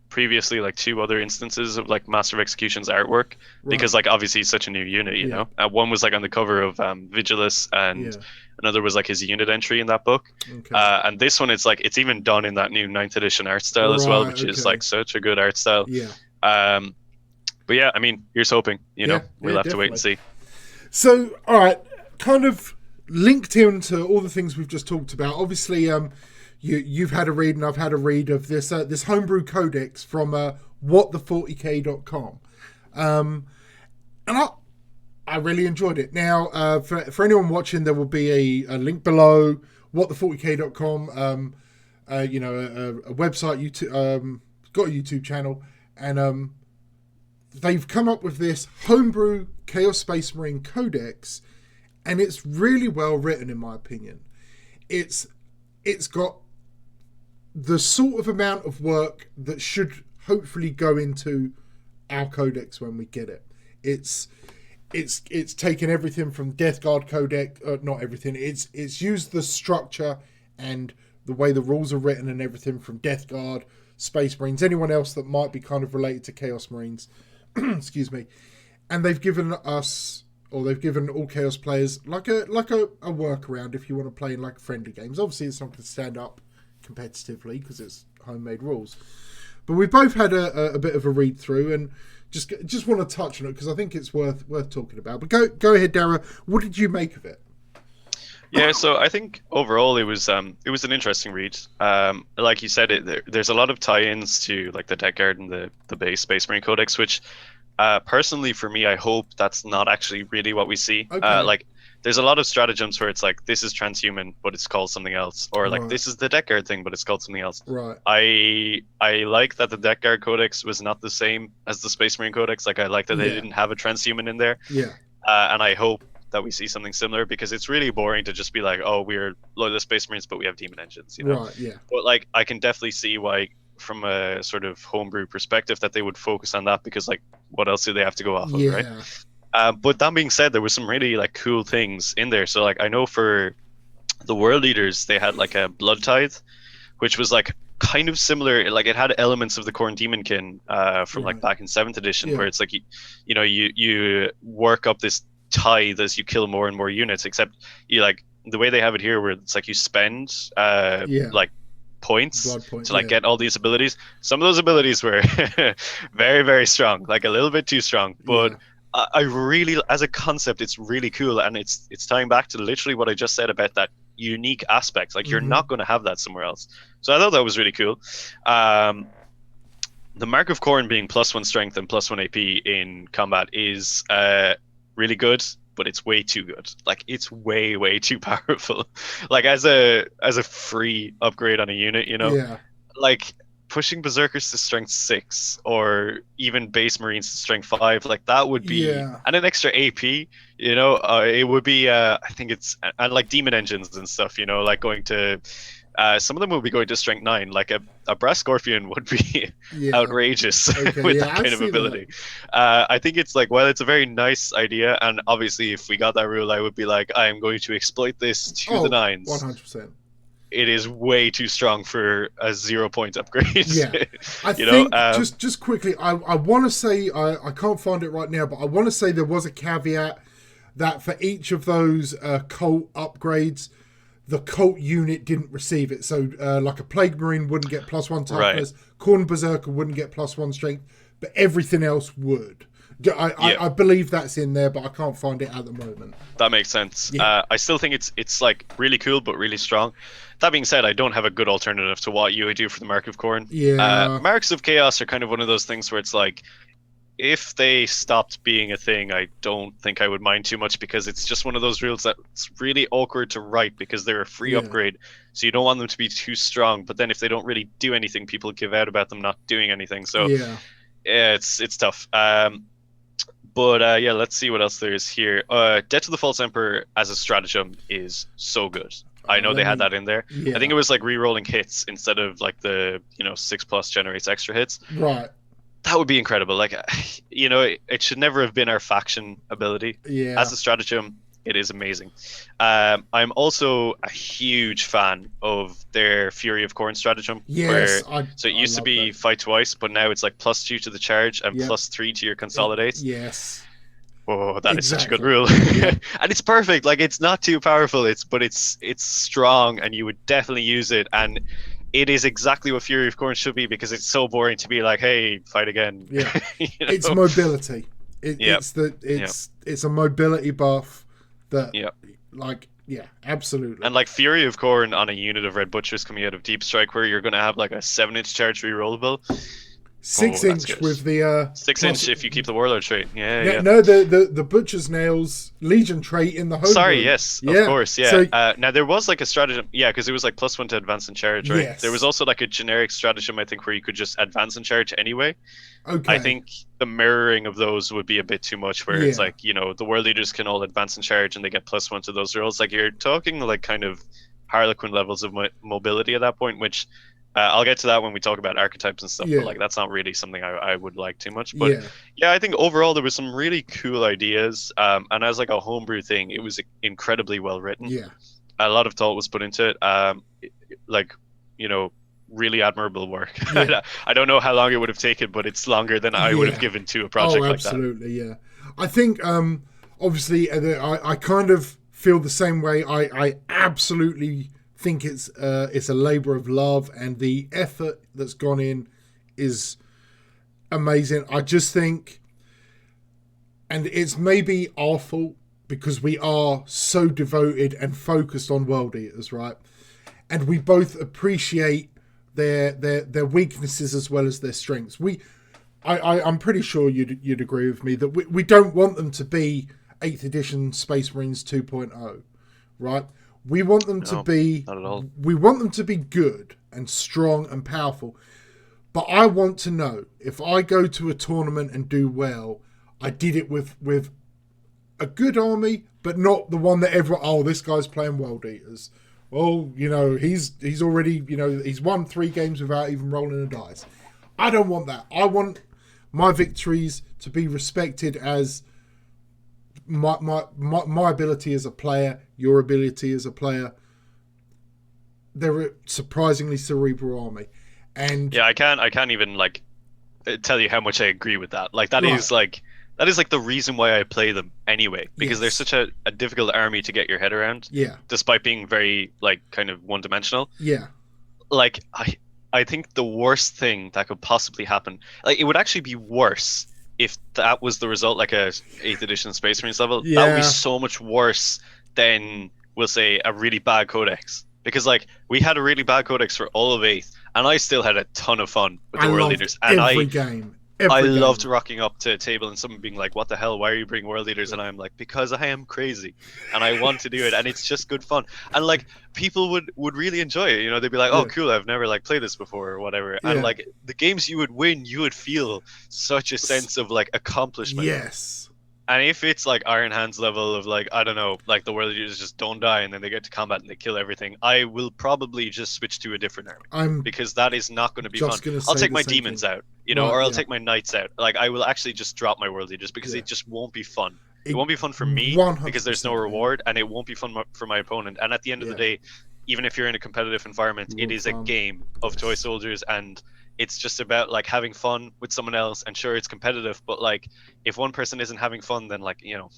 previously like 2 other instances of like Master of Execution's artwork, because like obviously he's such a new unit, you know. One was like on the cover of Vigilus, and another was like his unit entry in that book. Okay. And this one, it's like it's even done in that new 9th edition art style as well, which is like such a good art style. Yeah. But yeah, I mean, here's hoping. You know, we'll have to wait and see. So, all right, kind of linked into all the things we've just talked about. Obviously, you've had a read and I've had a read of this this homebrew codex from whatthefortyk.com, and I really enjoyed it. Now, for anyone watching, there will be a link below. Whatthefortyk.com, you know, a website. YouTube, got a YouTube channel, and they've come up with this homebrew Chaos Space Marine Codex, and it's really well written, in my opinion. It's got the sort of amount of work that should hopefully go into our codex when we get it. It's taken everything from Death Guard Codex, not everything. It's used the structure and the way the rules are written and everything from Death Guard, Space Marines, anyone else that might be kind of related to Chaos Marines. Excuse me. And they've given us, or they've given all Chaos players like a workaround if you want to play in like friendly games. Obviously, it's not going to stand up competitively because it's homemade rules. But we both had a bit of a read through and just want to touch on it because I think it's worth talking about. But go ahead, Dara. What did you make of it? Yeah, so I think overall it was an interesting read. Like you said, there's a lot of tie-ins to like the Death Guard and the base Space Marine Codex, which personally for me, I hope that's not actually really what we see. Okay. Like there's a lot of stratagems where it's like this is transhuman, but it's called something else, or like this is the Death Guard thing, but it's called something else. Right. I like that the Death Guard Codex was not the same as the Space Marine Codex. Like I like that they didn't have a transhuman in there. Yeah. And I hope that we see something similar because it's really boring to just be like, oh, we're loyalist Space Marines, but we have demon engines, you know? Right, yeah. But like, I can definitely see why, from a sort of homebrew perspective, that they would focus on that because like, what else do they have to go off of, right? But that being said, there was some really like cool things in there. So like, I know for the World Eaters, they had like a Blood Tithe, which was like kind of similar. Like it had elements of the Khorne Demonkin from like back in 7th edition, where it's like, you know, you work up this tithe as you kill more and more units, except you like the way they have it here where it's like you spend like points to like get all these abilities. Some of those abilities were very, very strong, like a little bit too strong, but I really, as a concept, it's really cool, and it's tying back to literally what I just said about that unique aspect. Like you're not going to have that somewhere else. So I thought that was really cool. The Mark of Khorne being +1 strength and +1 AP in combat is really good, but it's way too good. Like it's way too powerful. Like as a free upgrade on a unit, you know, like pushing berserkers to strength 6 or even base marines to strength 5, like that would be and an extra AP, you know, it would be I think it's, and like demon engines and stuff, you know, like going to some of them will be going to strength 9. Like a brass scorpion would be outrageous with that kind of ability. I think it's like, well, it's a very nice idea, and obviously if we got that rule, I would be like, I am going to exploit this to the nines. 100%. it is way too strong for a 0-point upgrade. Yeah, I think just quickly, I want to say I can't find it right now, but I want to say there was a caveat that for each of those cult upgrades, the cult unit didn't receive it. So like a Plague Marine wouldn't get +1 toughness, Khorne Berserker wouldn't get +1 strength, but everything else would. I believe that's in there, but I can't find it at the moment. That makes sense. Yeah. I still think it's like really cool, but really strong. That being said, I don't have a good alternative to what you would do for the Mark of Khorne. Yeah. Marks of Chaos are kind of one of those things where it's like, if they stopped being a thing, I don't think I would mind too much, because it's just one of those rules that's really awkward to write because they're a free upgrade. So you don't want them to be too strong, but then if they don't really do anything, people give out about them not doing anything. So yeah, it's tough. But yeah, let's see what else there is here. Death to the False Emperor as a stratagem is so good. I know they had that in there. I think it was like re-rolling hits instead of like the 6+ generates extra hits. Right. That would be incredible. Like, it should never have been our faction ability. Yeah. As a stratagem, it is amazing. I'm also a huge fan of their Fury of Khorne stratagem. Yes. So it used to be fight twice, but now it's like +2 to the charge and +3 to your consolidate. Yes. Oh, that is such a good rule. And it's perfect. Like, it's not too powerful. It's strong, and you would definitely use it. And it is exactly what Fury of Khorne should be, because it's so boring to be like, hey, fight again. Yeah. It's mobility. It's a mobility buff that absolutely. And like Fury of Khorne on a unit of Red Butchers coming out of Deep Strike, where you're going to have like a 7-inch charge rerollable. 6-inch with the 6-inch if you keep the Warlord trait. Yeah. No, the Butcher's Nails Legion trait in the home. Sorry, yes, of course, yeah. So, now there was like a stratagem, because it was like +1 to advance and charge, right? Yes. There was also like a generic stratagem, I think, where you could just advance and charge anyway. Okay. I think the mirroring of those would be a bit too much, where it's like, the World Leaders can all advance and charge and they get +1 to those rolls. Like, you're talking like kind of Harlequin levels of mobility at that point, which I'll get to that when we talk about archetypes and stuff, but like that's not really something I would like too much. But yeah, I think overall there was some really cool ideas, and as like a homebrew thing, it was incredibly well written. Yeah, a lot of thought was put into it. Really admirable work. I don't know how long it would have taken, but it's longer than I would have given to a project like that. Absolutely, yeah. I think obviously I kind of feel the same way. I absolutely think it's a labor of love, and the effort that's gone in is amazing. I just think, and it's maybe our fault because we are so devoted and focused on World Eaters, right? And we both appreciate their weaknesses as well as their strengths. I'm pretty sure you'd agree with me that we don't want them to be 8th edition Space Marines 2.0, right? We want them to be, not at all. We want them to be good and strong and powerful. But I want to know, if I go to a tournament and do well, I did it with a good army, but not the one that everyone, this guy's playing World Eaters. Well, he's already, he's won 3 games without even rolling a dice. I don't want that. I want my victories to be respected as my ability as a player, your ability as a player. They're a surprisingly cerebral army, and I can't even like tell you how much I agree with that. Like that is like the reason why I play them anyway, because they're such a difficult army to get your head around. Yeah, despite being very like kind of one-dimensional. Yeah, like I think the worst thing that could possibly happen, like it would actually be worse if that was the result, like a 8th edition Space Marines level. That would be so much worse than, we'll say, a really bad codex. Because like we had a really bad codex for all of 8th, and I still had a ton of fun with the World Leaders. And every game. I loved rocking up to a table and someone being like, what the hell, why are you bringing World Leaders? And I'm like, because I am crazy and I want to do it, and it's just good fun. And like people would really enjoy it, they'd be like, oh cool, I've never like played this before or whatever. And like the games you would win, you would feel such a sense of like accomplishment. Yes. And if it's like Iron Hands level of like, I don't know, like the World Leaders just don't die and then they get to combat and they kill everything, I will probably just switch to a different army, because that is not going to be fun. I'll take my demons out, or I'll take my knights out. Like I will actually just drop my World Leaders, because it just won't be fun. It won't be fun for me because there's no reward, and it won't be fun for my opponent. And at the end of the day, even if you're in a competitive environment, it is a game of toy soldiers, and it's just about like having fun with someone else. And sure, it's competitive, but like if one person isn't having fun, then like, you know,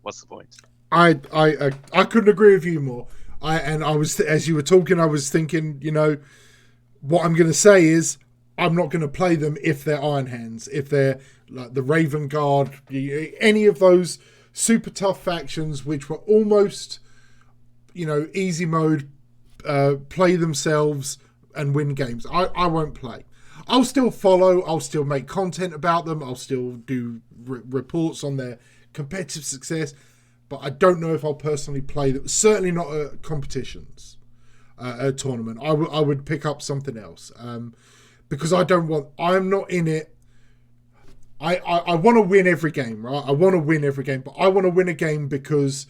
what's the point? I couldn't agree with you more. I was, as you were talking, I was thinking, you know, what I'm going to say is I'm not going to play them if they're Iron Hands, if they're like the Raven Guard, any of those super tough factions which were almost, you know, easy mode, play themselves and win games. I won't play. I'll still follow. I'll still make content about them. I'll still do reports on their competitive success. But I don't know if I'll personally play them. Certainly not at competitions, a tournament. I would pick up something else because I'm not in it. I want to win every game, right? I want to win every game, but I want to win a game because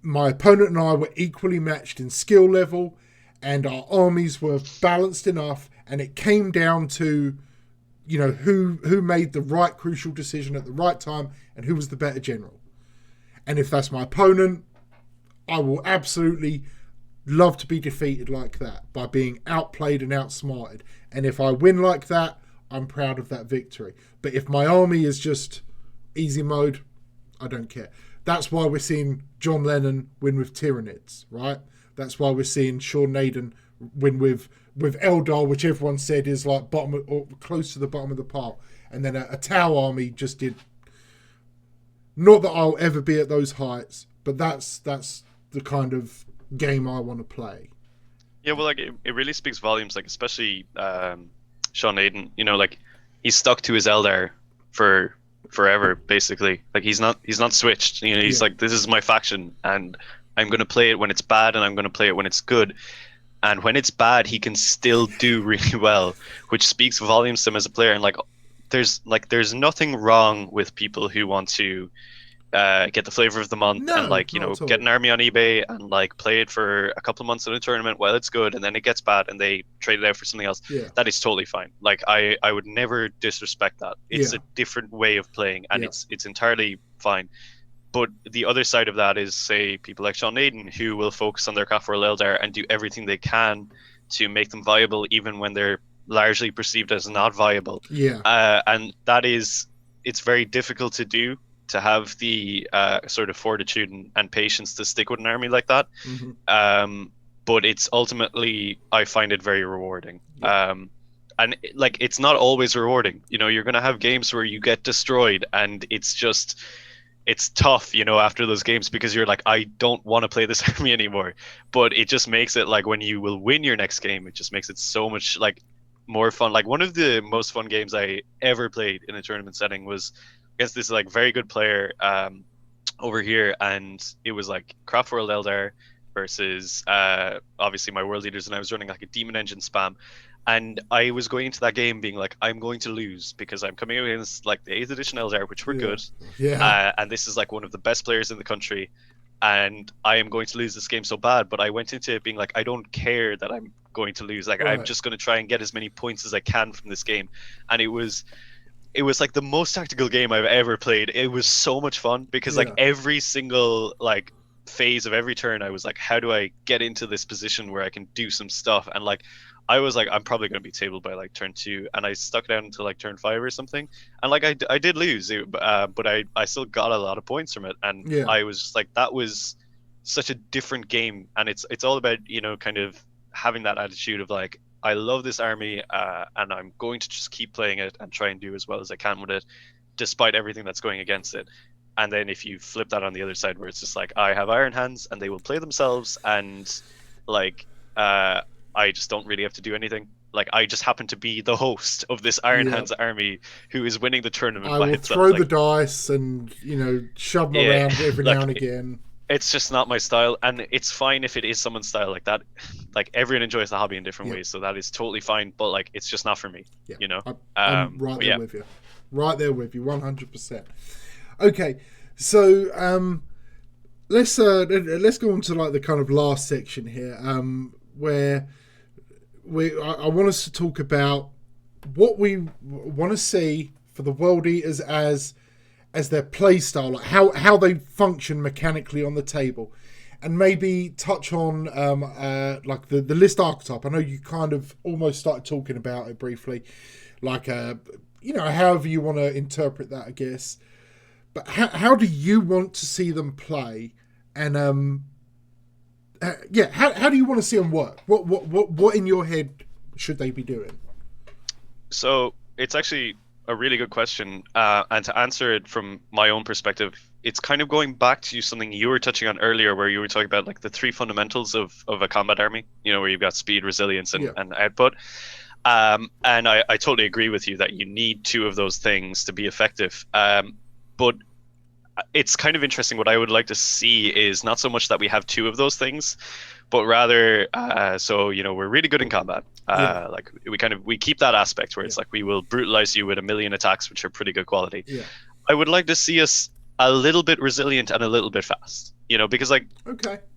my opponent and I were equally matched in skill level, and our armies were balanced enough, and it came down to, you know, who made the right crucial decision at the right time and who was the better general. And if that's my opponent, I will absolutely love to be defeated like that, by being outplayed and outsmarted. And if I win like that, I'm proud of that victory. But if my army is just easy mode, I don't care. That's why we're seeing John Lennon win with Tyranids, right? That's why we're seeing Sean Naden win with Eldar, which everyone said is like bottom or close to the bottom of the pile. And then a Tau army just did. Not that I'll ever be at those heights, but that's the kind of game I want to play. Yeah, well, like it really speaks volumes, like especially Sean Naden. You know, like he's stuck to his Eldar for forever, basically. Like he's not switched. You know, he's like, this is my faction, and I'm going to play it when it's bad, and I'm going to play it when it's good. And when it's bad, he can still do really well, which speaks volumes to him as a player. And like, there's nothing wrong with people who want to get the flavor of the month and like, you know, get an army on eBay and like play it for a couple of months in a tournament while it's good, and then it gets bad and they trade it out for something else. That is totally fine. Like I would never disrespect that. It's a different way of playing, and it's entirely fine. But the other side of that is, say, people like Sean Naden, who will focus on their Craft World Eldar and do everything they can to make them viable, even when they're largely perceived as not viable. And that is, it's very difficult to do, to have the sort of fortitude and patience to stick with an army like that. But it's ultimately, I find it very rewarding. And like, it's not always rewarding. You know, you're going to have games where you get destroyed, and it's tough, you know, after those games, because you're like, I don't want to play this army anymore. But it just makes it like, when you will win your next game, it just makes it so much like more fun. Like one of the most fun games I ever played in a tournament setting was against this like very good player over here, and it was like Craft World Eldar versus obviously my world leaders, and I was running like a demon engine spam. And I was going into that game being like, I'm going to lose because I'm coming against like the 8th edition Eldar, which were good. And this is like one of the best players in the country. And I am going to lose this game so bad. But I went into it being like, I don't care that I'm going to lose. Like, I'm just going to try and get as many points as I can from this game. And it was like the most tactical game I've ever played. It was so much fun because like every single like phase of every turn, I was like, how do I get into this position where I can do some stuff? And like, I was like, I'm probably going to be tabled by like turn 2, and I stuck it out until like turn 5 or something. And like, I did lose, but I still got a lot of points from it. And I was just like, that was such a different game. And it's all about, you know, kind of having that attitude of like, I love this army, and I'm going to just keep playing it and try and do as well as I can with it, despite everything that's going against it. And then if you flip that on the other side, where it's just like, I have Iron Hands and they will play themselves, and like, I just don't really have to do anything. Like, I just happen to be the host of this Iron Hands army who is winning the tournament by itself. I will throw the dice and, you know, shove them around every now and again. It's just not my style, and it's fine if it is someone's style like that. Like, everyone enjoys the hobby in different ways, so that is totally fine. But like, it's just not for me. You know. I'm right there with you. Right there with you, 100%. Okay, so let's go on to like the kind of last section here, where I want us to talk about what we want to see for the World Eaters as their play style, like how they function mechanically on the table. and maybe touch on like the list archetype. I know you kind of almost started talking about it briefly, like you know, however you want to interpret that, I guess. But how do you want to see them play? And yeah, how do you want to see them work? What in your head should they be doing? So it's actually a really good question, and to answer it from my own perspective, it's kind of going back to something you were touching on earlier, where you were talking about like the three fundamentals of a combat army. You know, where you've got speed, resilience, and output. And I totally agree with you that you need two of those things to be effective. But it's kind of interesting. What I would like to see is not so much that we have two of those things, but rather, so you know, we're really good in combat. Like we keep that aspect where it's like we will brutalize you with 1 million attacks, which are pretty good quality. I would like to see us a little bit resilient and a little bit fast. You know, because like,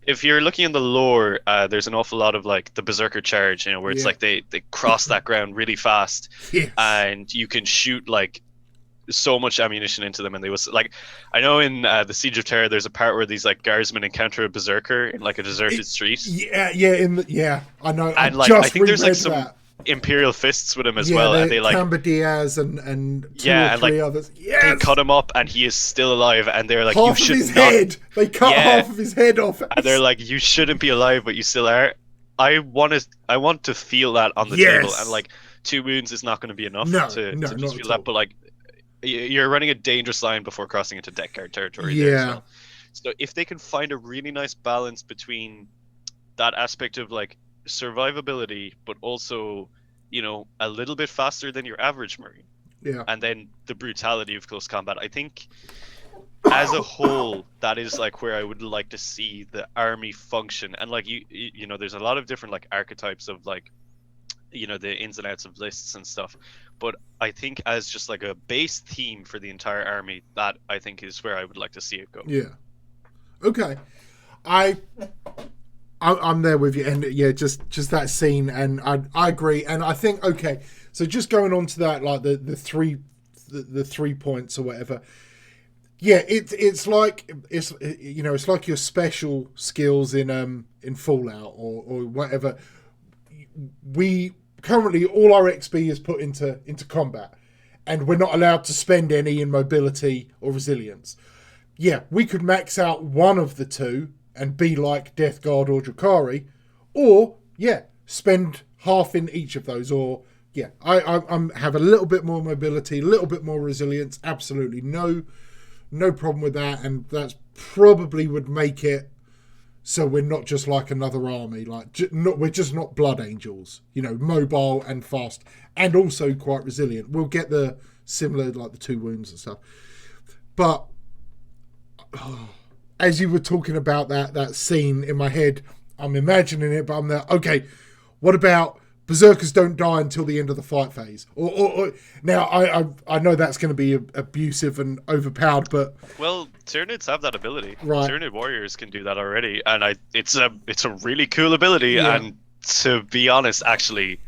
if you're looking in the lore, there's an awful lot of like the berserker charge, you know, where it's like they cross that ground really fast, and you can shoot like so much ammunition into them, and they was like, I know in the Siege of Terra, there's a part where these like guardsmen encounter a berserker in like a deserted street. I know. And like, I think there's like some Imperial fists with him as well, and they like Camber Diaz and two or three others. They cut him up, and he is still alive, and they're like, half you should of his head. They cut half of his head off, and they're like, you shouldn't be alive, but you still are. I want to feel that on the table, and like 2 wounds is not going to be enough to just feel that, but like, you're running a dangerous line before crossing into deck card territory there as well. So if they can find a really nice balance between that aspect of like survivability, but also, you know, a little bit faster than your average Marine, and then the brutality of close combat, I think as a whole, that is like where I would like to see the army function. And like you know, there's a lot of different like archetypes of like, you know, the ins and outs of lists and stuff, but I think as just like a base theme for the entire army, that I think is where I would like to see it go. Okay, I'm there with you, and just that scene, and I agree, and I think so just going on to that, like the 3 points or whatever. It's like you know, it's like your special skills in Fallout or whatever. We currently, all our XP is put into combat, and we're not allowed to spend any in mobility or resilience. We could max out one of the two and be like Death Guard or Drakari, or spend half in each of those, or I'm have a little bit more mobility, a little bit more resilience. Absolutely no problem with that, and that's probably would make it so we're not just like another army, like we're just not Blood Angels, you know, mobile and fast, and also quite resilient. We'll get the similar, like the 2 wounds and stuff. But as you were talking about that scene in my head, I'm imagining it, but I'm there. Okay, what about Berserkers don't die until the end of the fight phase? Or now I know that's going to be abusive and overpowered, but well, Tyranids have that ability. Right. Tyranid warriors can do that already, and it's a really cool ability. And to be honest, actually,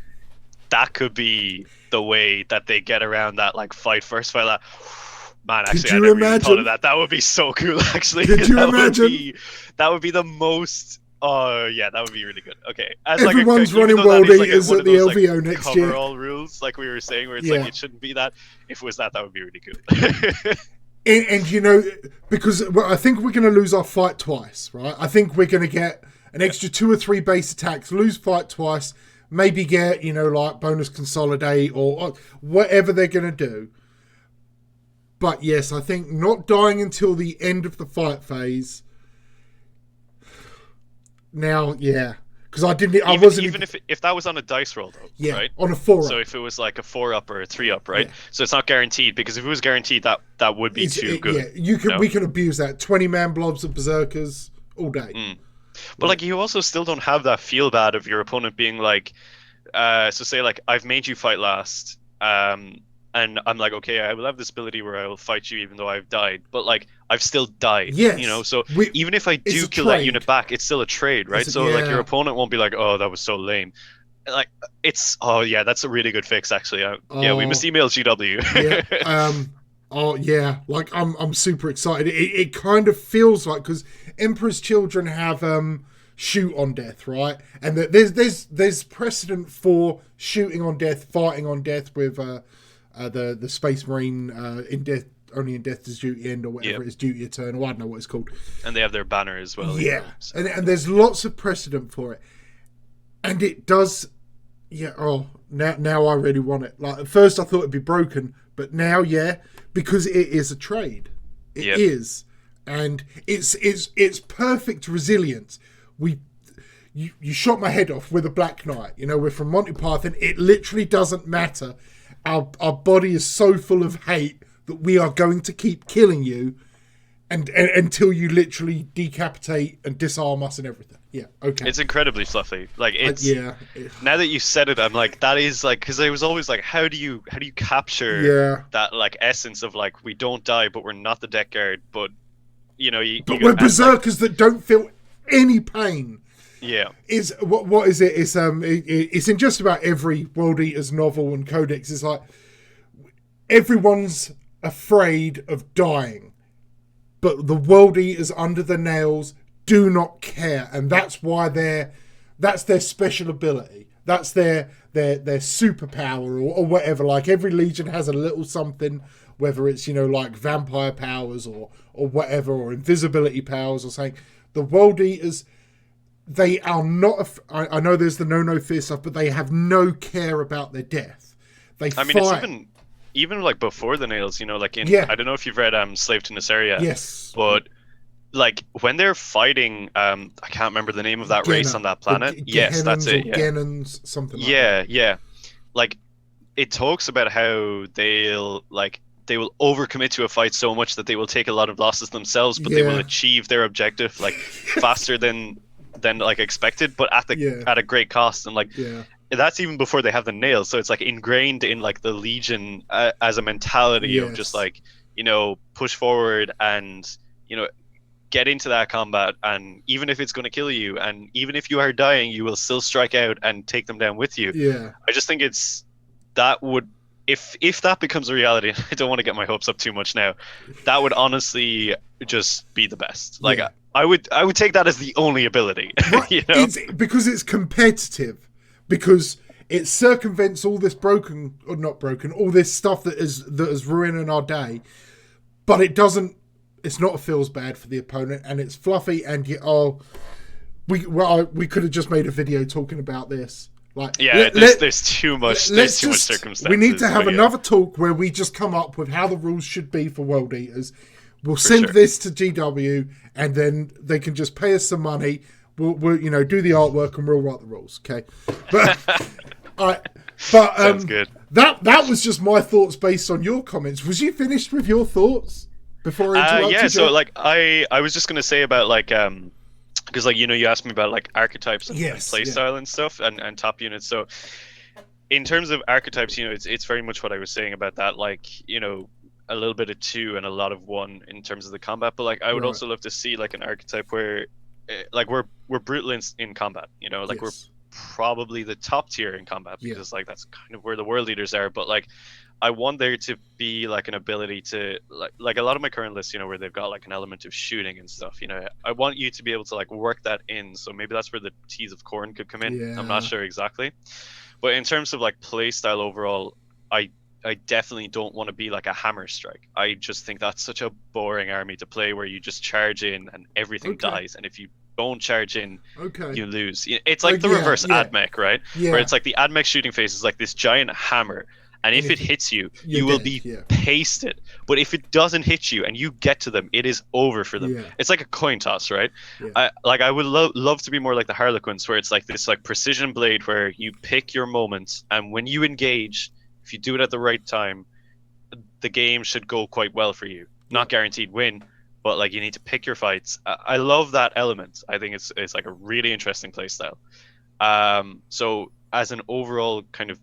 that could be the way that they get around that, like fight first, fight that. Man, actually, I never even thought of that. That would be so cool, actually. Could you imagine? That would be the most. Oh yeah, that would be really good. Okay, as everyone's running World Eaters at the LVO next year. Coverall rules, like we were saying, where it's like it shouldn't be that. If it was that would be really cool. and you know, because I think we're going to lose our fight twice, right? I think we're going to get an extra 2 or 3 base attacks, lose fight twice, maybe get, you know, like bonus consolidate or whatever they're going to do. But yes, I think not dying until the end of the fight phase. Now, because I wasn't even if that was on a dice roll though, right? On a 4-up. So if it was like a 4-up or a 3-up, right? So it's not guaranteed, because if it was guaranteed, that would be too good. We can abuse that 20-man blobs of berserkers all day. But like, you also still don't have that feel bad of your opponent being like, so say like, I've made you fight last, and I'm like, okay, I will have this ability where I will fight you even though I've died, but like, I've still died, you know? So even if I do kill that unit back, it's still a trade, right? So like, your opponent won't be like, oh, that was so lame. Like, it's, that's a really good fix, actually. We must email GW. Oh yeah, like I'm super excited. It kind of feels like, because Emperor's Children have shoot on death, right? And there's precedent for shooting on death, fighting on death with the Space Marine in death. Only in death does duty end, or whatever it is, duty eternal. I don't know what it's called. And they have their banner as well. Yeah, you know, so. and there's lots of precedent for it, and it does. Yeah. Oh, now I really want it. Like at first I thought it'd be broken, but now yeah, because it is a trade. It is, and it's perfect resilience. You shot my head off with a Black Knight. You know, we're from Monty Python. It literally doesn't matter. Our body is so full of hate that we are going to keep killing you, and until you literally decapitate and disarm us and everything. Yeah, okay. It's incredibly fluffy. Like it's now that you said it, I'm like, that is like, because I was always like, how do you capture that like essence of like, we don't die, but we're not the death guard, but you know, but we're berserkers that don't feel any pain. Yeah. Is what is it? It's in just about every World Eaters novel and codex. It's like everyone's afraid of dying, but the World Eaters under the nails do not care, and that's why that's their special ability. That's their superpower or whatever. Like every legion has a little something, whether it's, you know, like vampire powers or whatever, or invisibility powers or something. The World Eaters, they are not. I know there's the no fear stuff, but they have no care about their death. They fight. It's even like before the nails, you know, like in I don't know if you've read Slave to Nasseria. Yes. But like when they're fighting, I can't remember the name of that race on that planet. Yes, that's it. Yeah. Gennans, something like that. Yeah. Like it talks about how they will overcommit to a fight so much that they will take a lot of losses themselves, but they will achieve their objective like faster than like expected, but at a great cost. And like that's even before they have the nails, so it's like ingrained in like the Legion as a mentality of just like, you know, push forward and, you know, get into that combat, and even if it's going to kill you, and even if you are dying, you will still strike out and take them down with you. I just think that would, if that becomes a reality, I don't want to get my hopes up too much now, that would honestly just be the best. Like I would take that as the only ability. Right. You know? Because it's competitive, because it circumvents all this all this stuff that is ruining our day, but it doesn't. It's not feels bad for the opponent, and it's fluffy. And we could have just made a video talking about this. Like, there's too much. There's too much circumstances. We need to have another talk where we just come up with how the rules should be for World Eaters. We'll send this to GW, and then they can just pay us some money. We'll you know, do the artwork, and we'll write the rules. Okay, but sounds good. That was just my thoughts based on your comments. Was you finished with your thoughts before I interrupted you? So like I was just gonna say about like because like, you know, you asked me about like archetypes and playstyle and stuff and top units. So in terms of archetypes, you know, it's very much what I was saying about that, like, you know, a little bit of 2 and a lot of 1 in terms of the combat. But like I would also love to see like an archetype where like we're brutal in combat, you know, like we're probably the top tier in combat, because like that's kind of where the world leaders are. But like I want there to be like an ability to like a lot of my current lists, you know, where they've got like an element of shooting and stuff, you know, I want you to be able to like work that in. So maybe that's where the Teas of Corn could come in. I'm not sure exactly, but in terms of like play style overall, I definitely don't want to be like a hammer strike. I just think that's such a boring army to play, where you just charge in and everything dies, and if you don't charge in, you lose. It's like the reverse AdMech, right? Where it's like the AdMech shooting phase is like this giant hammer, and if it hits you, you will be pasted. But if it doesn't hit you and you get to them, it is over for them. It's like a coin toss, right? I would love to be more like the Harlequins, where it's like this like precision blade, where you pick your moments, and when you engage, if you do it at the right time, the game should go quite well for you. Not guaranteed win, but like you need to pick your fights. I love that element. I think it's like a really interesting playstyle. So as an overall kind of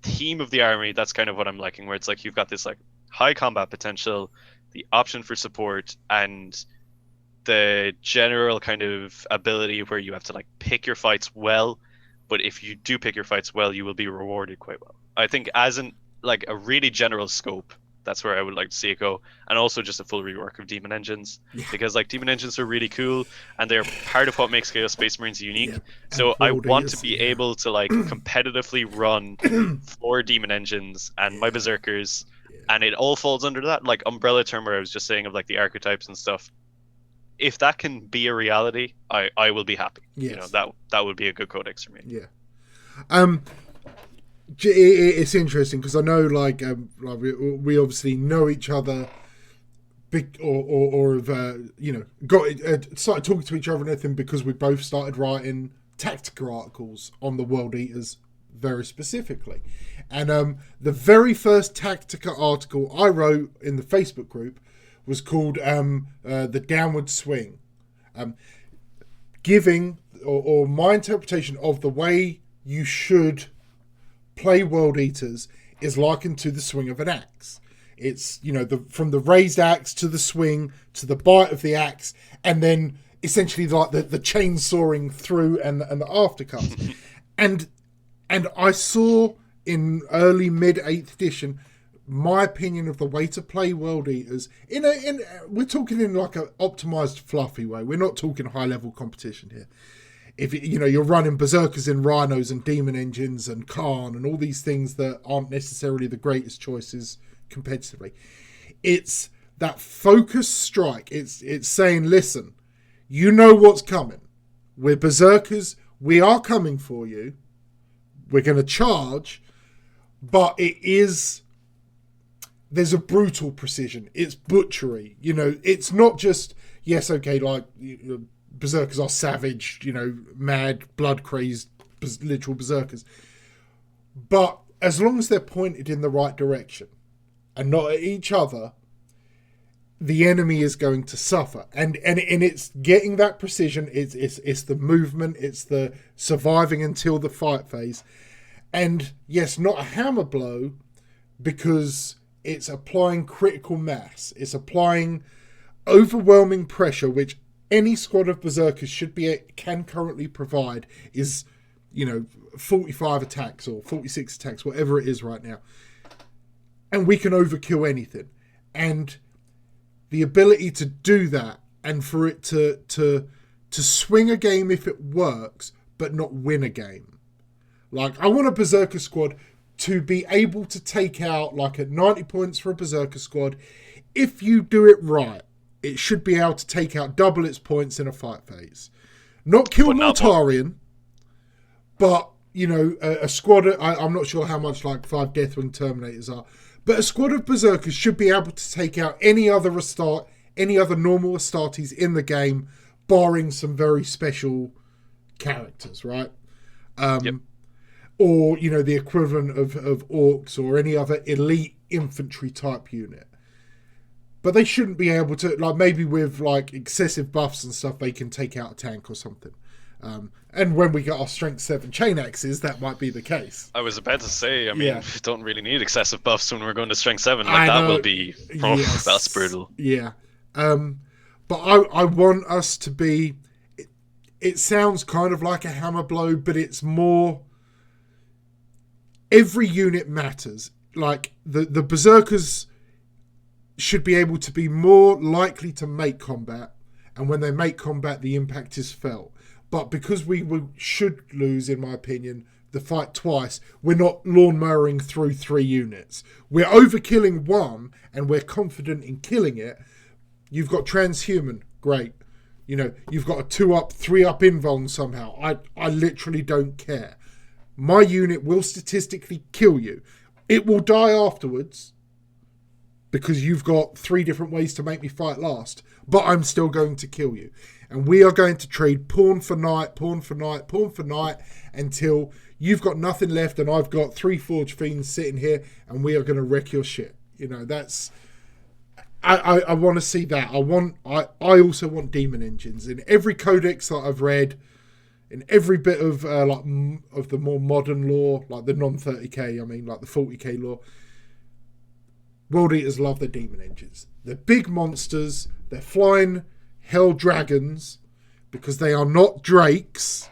theme of the army, that's kind of what I'm liking, where it's like you've got this like high combat potential, the option for support, and the general kind of ability where you have to like pick your fights well. But if you do pick your fights well, you will be rewarded quite well. I think as an like a really general scope, that's where I would like to see it go. And also just a full rework of demon engines, because like demon engines are really cool and they're part of what makes Chaos Space Marines unique. Yeah. So I want to be able to like competitively run 4 demon engines and my berserkers, and it all falls under that like umbrella term where I was just saying of like the archetypes and stuff. If that can be a reality, I will be happy. Yes. You know, that would be a good codex for me. Yeah. It's interesting because I know like we obviously know each other, or have you know, got started talking to each other and everything because we both started writing tactical articles on the World Eaters very specifically. And the very first tactical article I wrote in the Facebook group was called The Downward Swing, giving or my interpretation of the way you should play World Eaters is likened to the swing of an axe. It's, you know, from the raised axe to the swing to the bite of the axe, and then essentially like the chain sawing through and the aftercut. and I saw in early mid 8th edition my opinion of the way to play World Eaters in we're talking in like a optimized fluffy way. We're not talking high level competition here. If you know, you're running berserkers and rhinos and demon engines and Khan and all these things that aren't necessarily the greatest choices competitively, it's that focused strike. It's saying, listen, you know what's coming. We're berserkers. We are coming for you. We're going to charge, but there's a brutal precision. It's butchery. You know, it's not just, yes, okay, like berserkers are savage, you know, mad, blood crazed, literal berserkers. But as long as they're pointed in the right direction and not at each other, the enemy is going to suffer. And it's getting that precision. It's the movement. It's the surviving until the fight phase. And yes, not a hammer blow, because it's applying critical mass. It's applying overwhelming pressure, which any squad of berserkers can currently provide, is, you know, 45 attacks or 46 attacks, whatever it is right now. And we can overkill anything. And the ability to do that, and for it to swing a game if it works, but not win a game. Like, I want a berserker squad to be able to take out, like, at 90 points for a berserker squad. If you do it right, it should be able to take out double its points in a fight phase. Not kill Mortarion, but, you know, a squad, I'm not sure how much, like, 5 Deathwing Terminators are, but a squad of berserkers should be able to take out any other normal Astartes in the game, barring some very special characters, right? Yep. Or, you know, the equivalent of orcs or any other elite infantry type unit. But they shouldn't be able to, like, maybe with like excessive buffs and stuff, they can take out a tank or something. And when we get our strength 7 chain axes, that might be the case. I was about to say, I mean, we don't really need excessive buffs when we're going to strength 7. Like, that will be, that's brutal. Yeah. But I want us to be, it sounds kind of like a hammer blow, but it's more, every unit matters. Like, the berserkers should be able to be more likely to make combat, and when they make combat, the impact is felt. But because we should lose, in my opinion, the fight twice, we're not lawnmowering through 3 units. We're overkilling 1, and we're confident in killing it. You've got transhuman, great. You know, you've got a 2-up, 3-up invuln somehow. I literally don't care. My unit will statistically kill you. It will die afterwards, because you've got 3 different ways to make me fight last, but I'm still going to kill you. And we are going to trade pawn for knight, pawn for knight, pawn for knight, until you've got nothing left and I've got 3 Forge Fiends sitting here, and we are going to wreck your shit. You know, that's... I want to see that. I also want demon engines. In every codex that I've read, in every bit of of the more modern lore, like the non-30k, I mean, like the 40k lore, World Eaters love their demon engines. They're big monsters. They're flying hell dragons, because they are not drakes.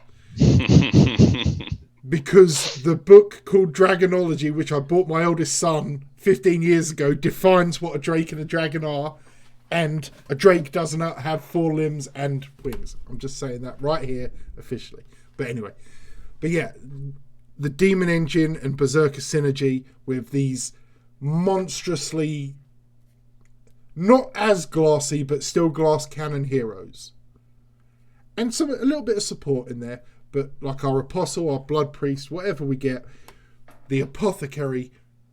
because the book called Dragonology, which I bought my oldest son 15 years ago, defines what a drake and a dragon are, and a drake doesn't have 4 limbs and wings. I'm just saying that right here officially. But anyway, but yeah, the Demon Engine and Berserker synergy with these monstrously not as glassy but still glass cannon heroes, and a little bit of support in there. But like our apostle, our blood priest, whatever we get, the apothecary,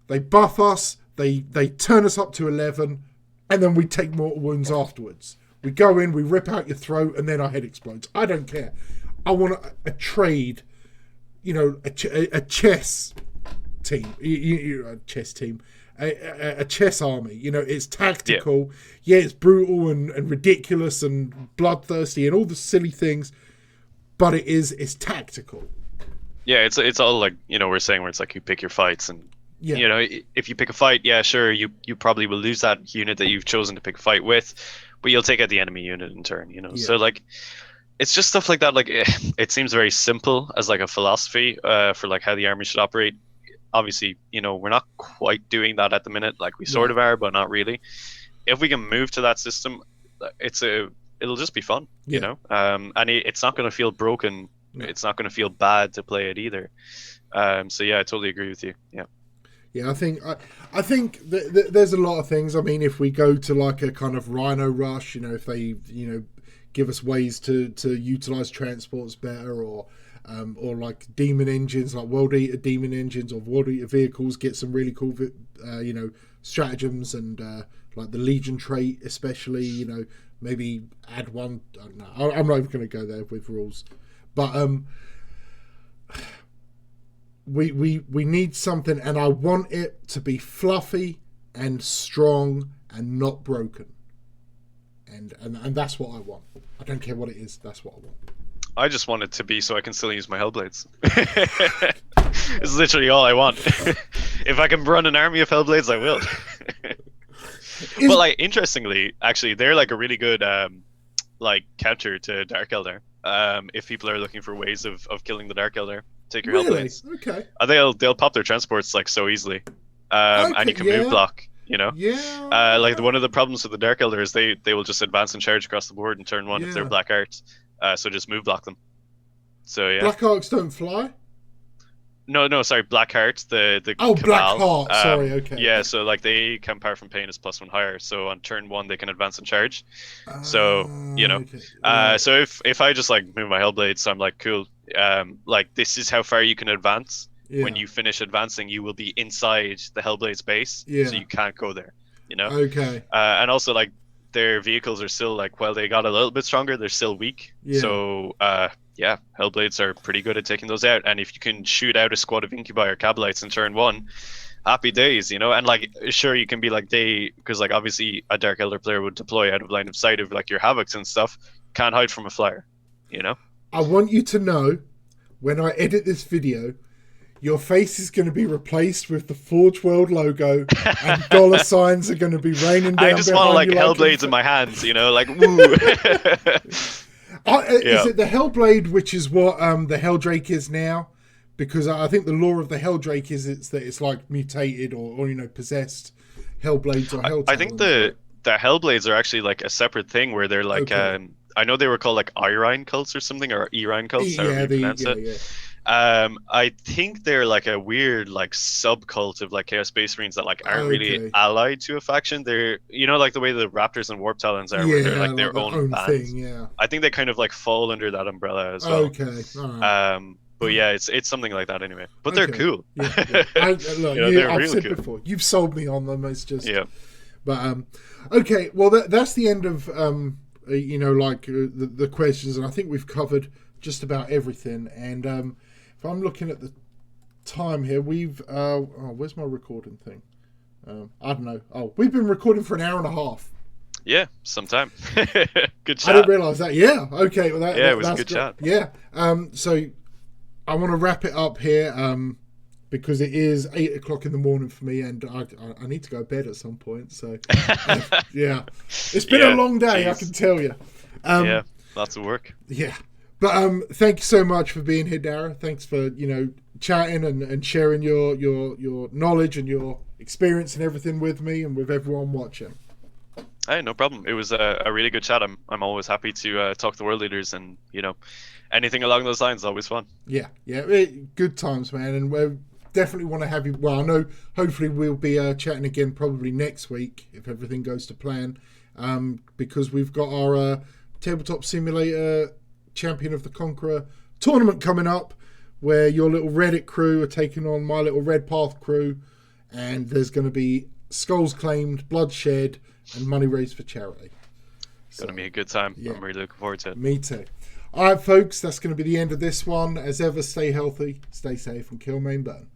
they buff us, they turn us up to 11, and then we take mortal wounds afterwards. We go in, we rip out your throat, and then our head explodes. I don't care. I want a trade, a chess team, a chess team, a chess army. It's tactical. Yeah, it's brutal and ridiculous and bloodthirsty and all the silly things. But it's tactical. Yeah, it's all like, we're saying where it's like you pick your fights, and if you pick a fight, yeah, sure, you probably will lose that unit that you've chosen to pick a fight with, but you'll take out the enemy unit in turn, So like, it's just stuff like that. Like, it seems very simple as like a philosophy for like how the army should operate. Obviously, we're not quite doing that at the minute. Like, we sort of are, but not really. If we can move to that system, it'll just be fun, and it's not going to feel broken. No. It's not going to feel bad to play it either. So yeah, I totally agree with you. Yeah, I think there's a lot of things. I mean, if we go to like a kind of Rhino Rush, if they give us ways to utilize transports better, or like demon engines, like World Eater demon engines or World Eater vehicles, get some really cool stratagems, and like the Legion trait especially, maybe add one. I don't know. I'm not even going to go there with rules, but we need something, and I want it to be fluffy and strong and not broken, and that's what I want. I don't care what it is. That's what I want. I just want it to be so I can still use my Hellblades. It's literally all I want. If I can run an army of Hellblades, I will. But like, interestingly, actually, they're like a really good like counter to Dark Eldar. If people are looking for ways of killing the Dark Eldar, take your Hellblades. Okay. They'll pop their transports like so easily, and you can move block. Yeah. Like one of the problems with the Dark Eldar is they will just advance and charge across the board in turn 1 if they're Black Art. So just move block them. So yeah. Black Arcs don't fly? No, sorry, Blackheart, the Cabal. Blackheart, sorry, okay. Yeah, so like they can power from pain is +1 higher, so on turn 1 they can advance and charge. So okay. So if I just like move my Hellblades, so I'm like, cool, like this is how far you can advance. When you finish advancing, you will be inside the Hellblades base, so you can't go there. Okay. And also like their vehicles are still like, while they got a little bit stronger, they're still weak. So Hellblades are pretty good at taking those out, and if you can shoot out a squad of Incubi or Cabalites in turn 1, happy days, and like, sure, you can be like, because like obviously a Dark Elder player would deploy out of line of sight of like your Havocs and stuff, can't hide from a flyer, I want you to know, when I edit this video, your face is going to be replaced with the Forge World logo, and dollar signs are going to be raining down. I just want like Hellblades in my hands, like woo. Is it the Hellblade, which is what the Helldrake is now? Because I think the lore of the Helldrake is that it's like mutated or possessed Hellblades or Helltalons. I think the Hellblades are actually like a separate thing where they're like I know they were called like Irine cults or something, or Irine cults, however you pronounce it. Yeah. I think they're like a weird like subcult of like Chaos Space Marines that like aren't really allied to a faction. They're like the way the Raptors and Warp Talons are, where they're like their own band. Thing, I think they kind of like fall under that umbrella as well. Okay. All right. But yeah, it's something like that anyway. But they're cool. Yeah. I've said cool before, you've sold me on them. It's just But okay, well that's the end of the questions, and I think we've covered just about everything. And if I'm looking at the time here, we've where's my recording thing? I don't know. Oh, we've been recording for an hour and a half. Yeah, sometime. Good chat. I didn't realise that. Yeah. Okay. Well, it was a good chat. Yeah. So I want to wrap it up here because it is 8 o'clock in the morning for me, and I need to go to bed at some point. So yeah, it's been a long day. Geez. I can tell you. Yeah, lots of work. Yeah. But thank you so much for being here, Dara. Thanks for chatting and sharing your knowledge and your experience and everything with me and with everyone watching. Hey, no problem. It was a really good chat. I'm always happy to talk to world leaders, and anything along those lines is always fun. Yeah, good times, man. And we definitely want to have you. Well, I know hopefully we'll be chatting again probably next week if everything goes to plan, because we've got our Tabletop Simulator Champion of the Conqueror tournament coming up, where your little Reddit crew are taking on my little Red Path crew, and there's going to be skulls claimed, bloodshed, and money raised for charity. It's going to be a good time. Yeah. I'm really looking forward to it. Me too. All right, folks, that's going to be the end of this one. As ever, stay healthy, stay safe, and kill, main, burn.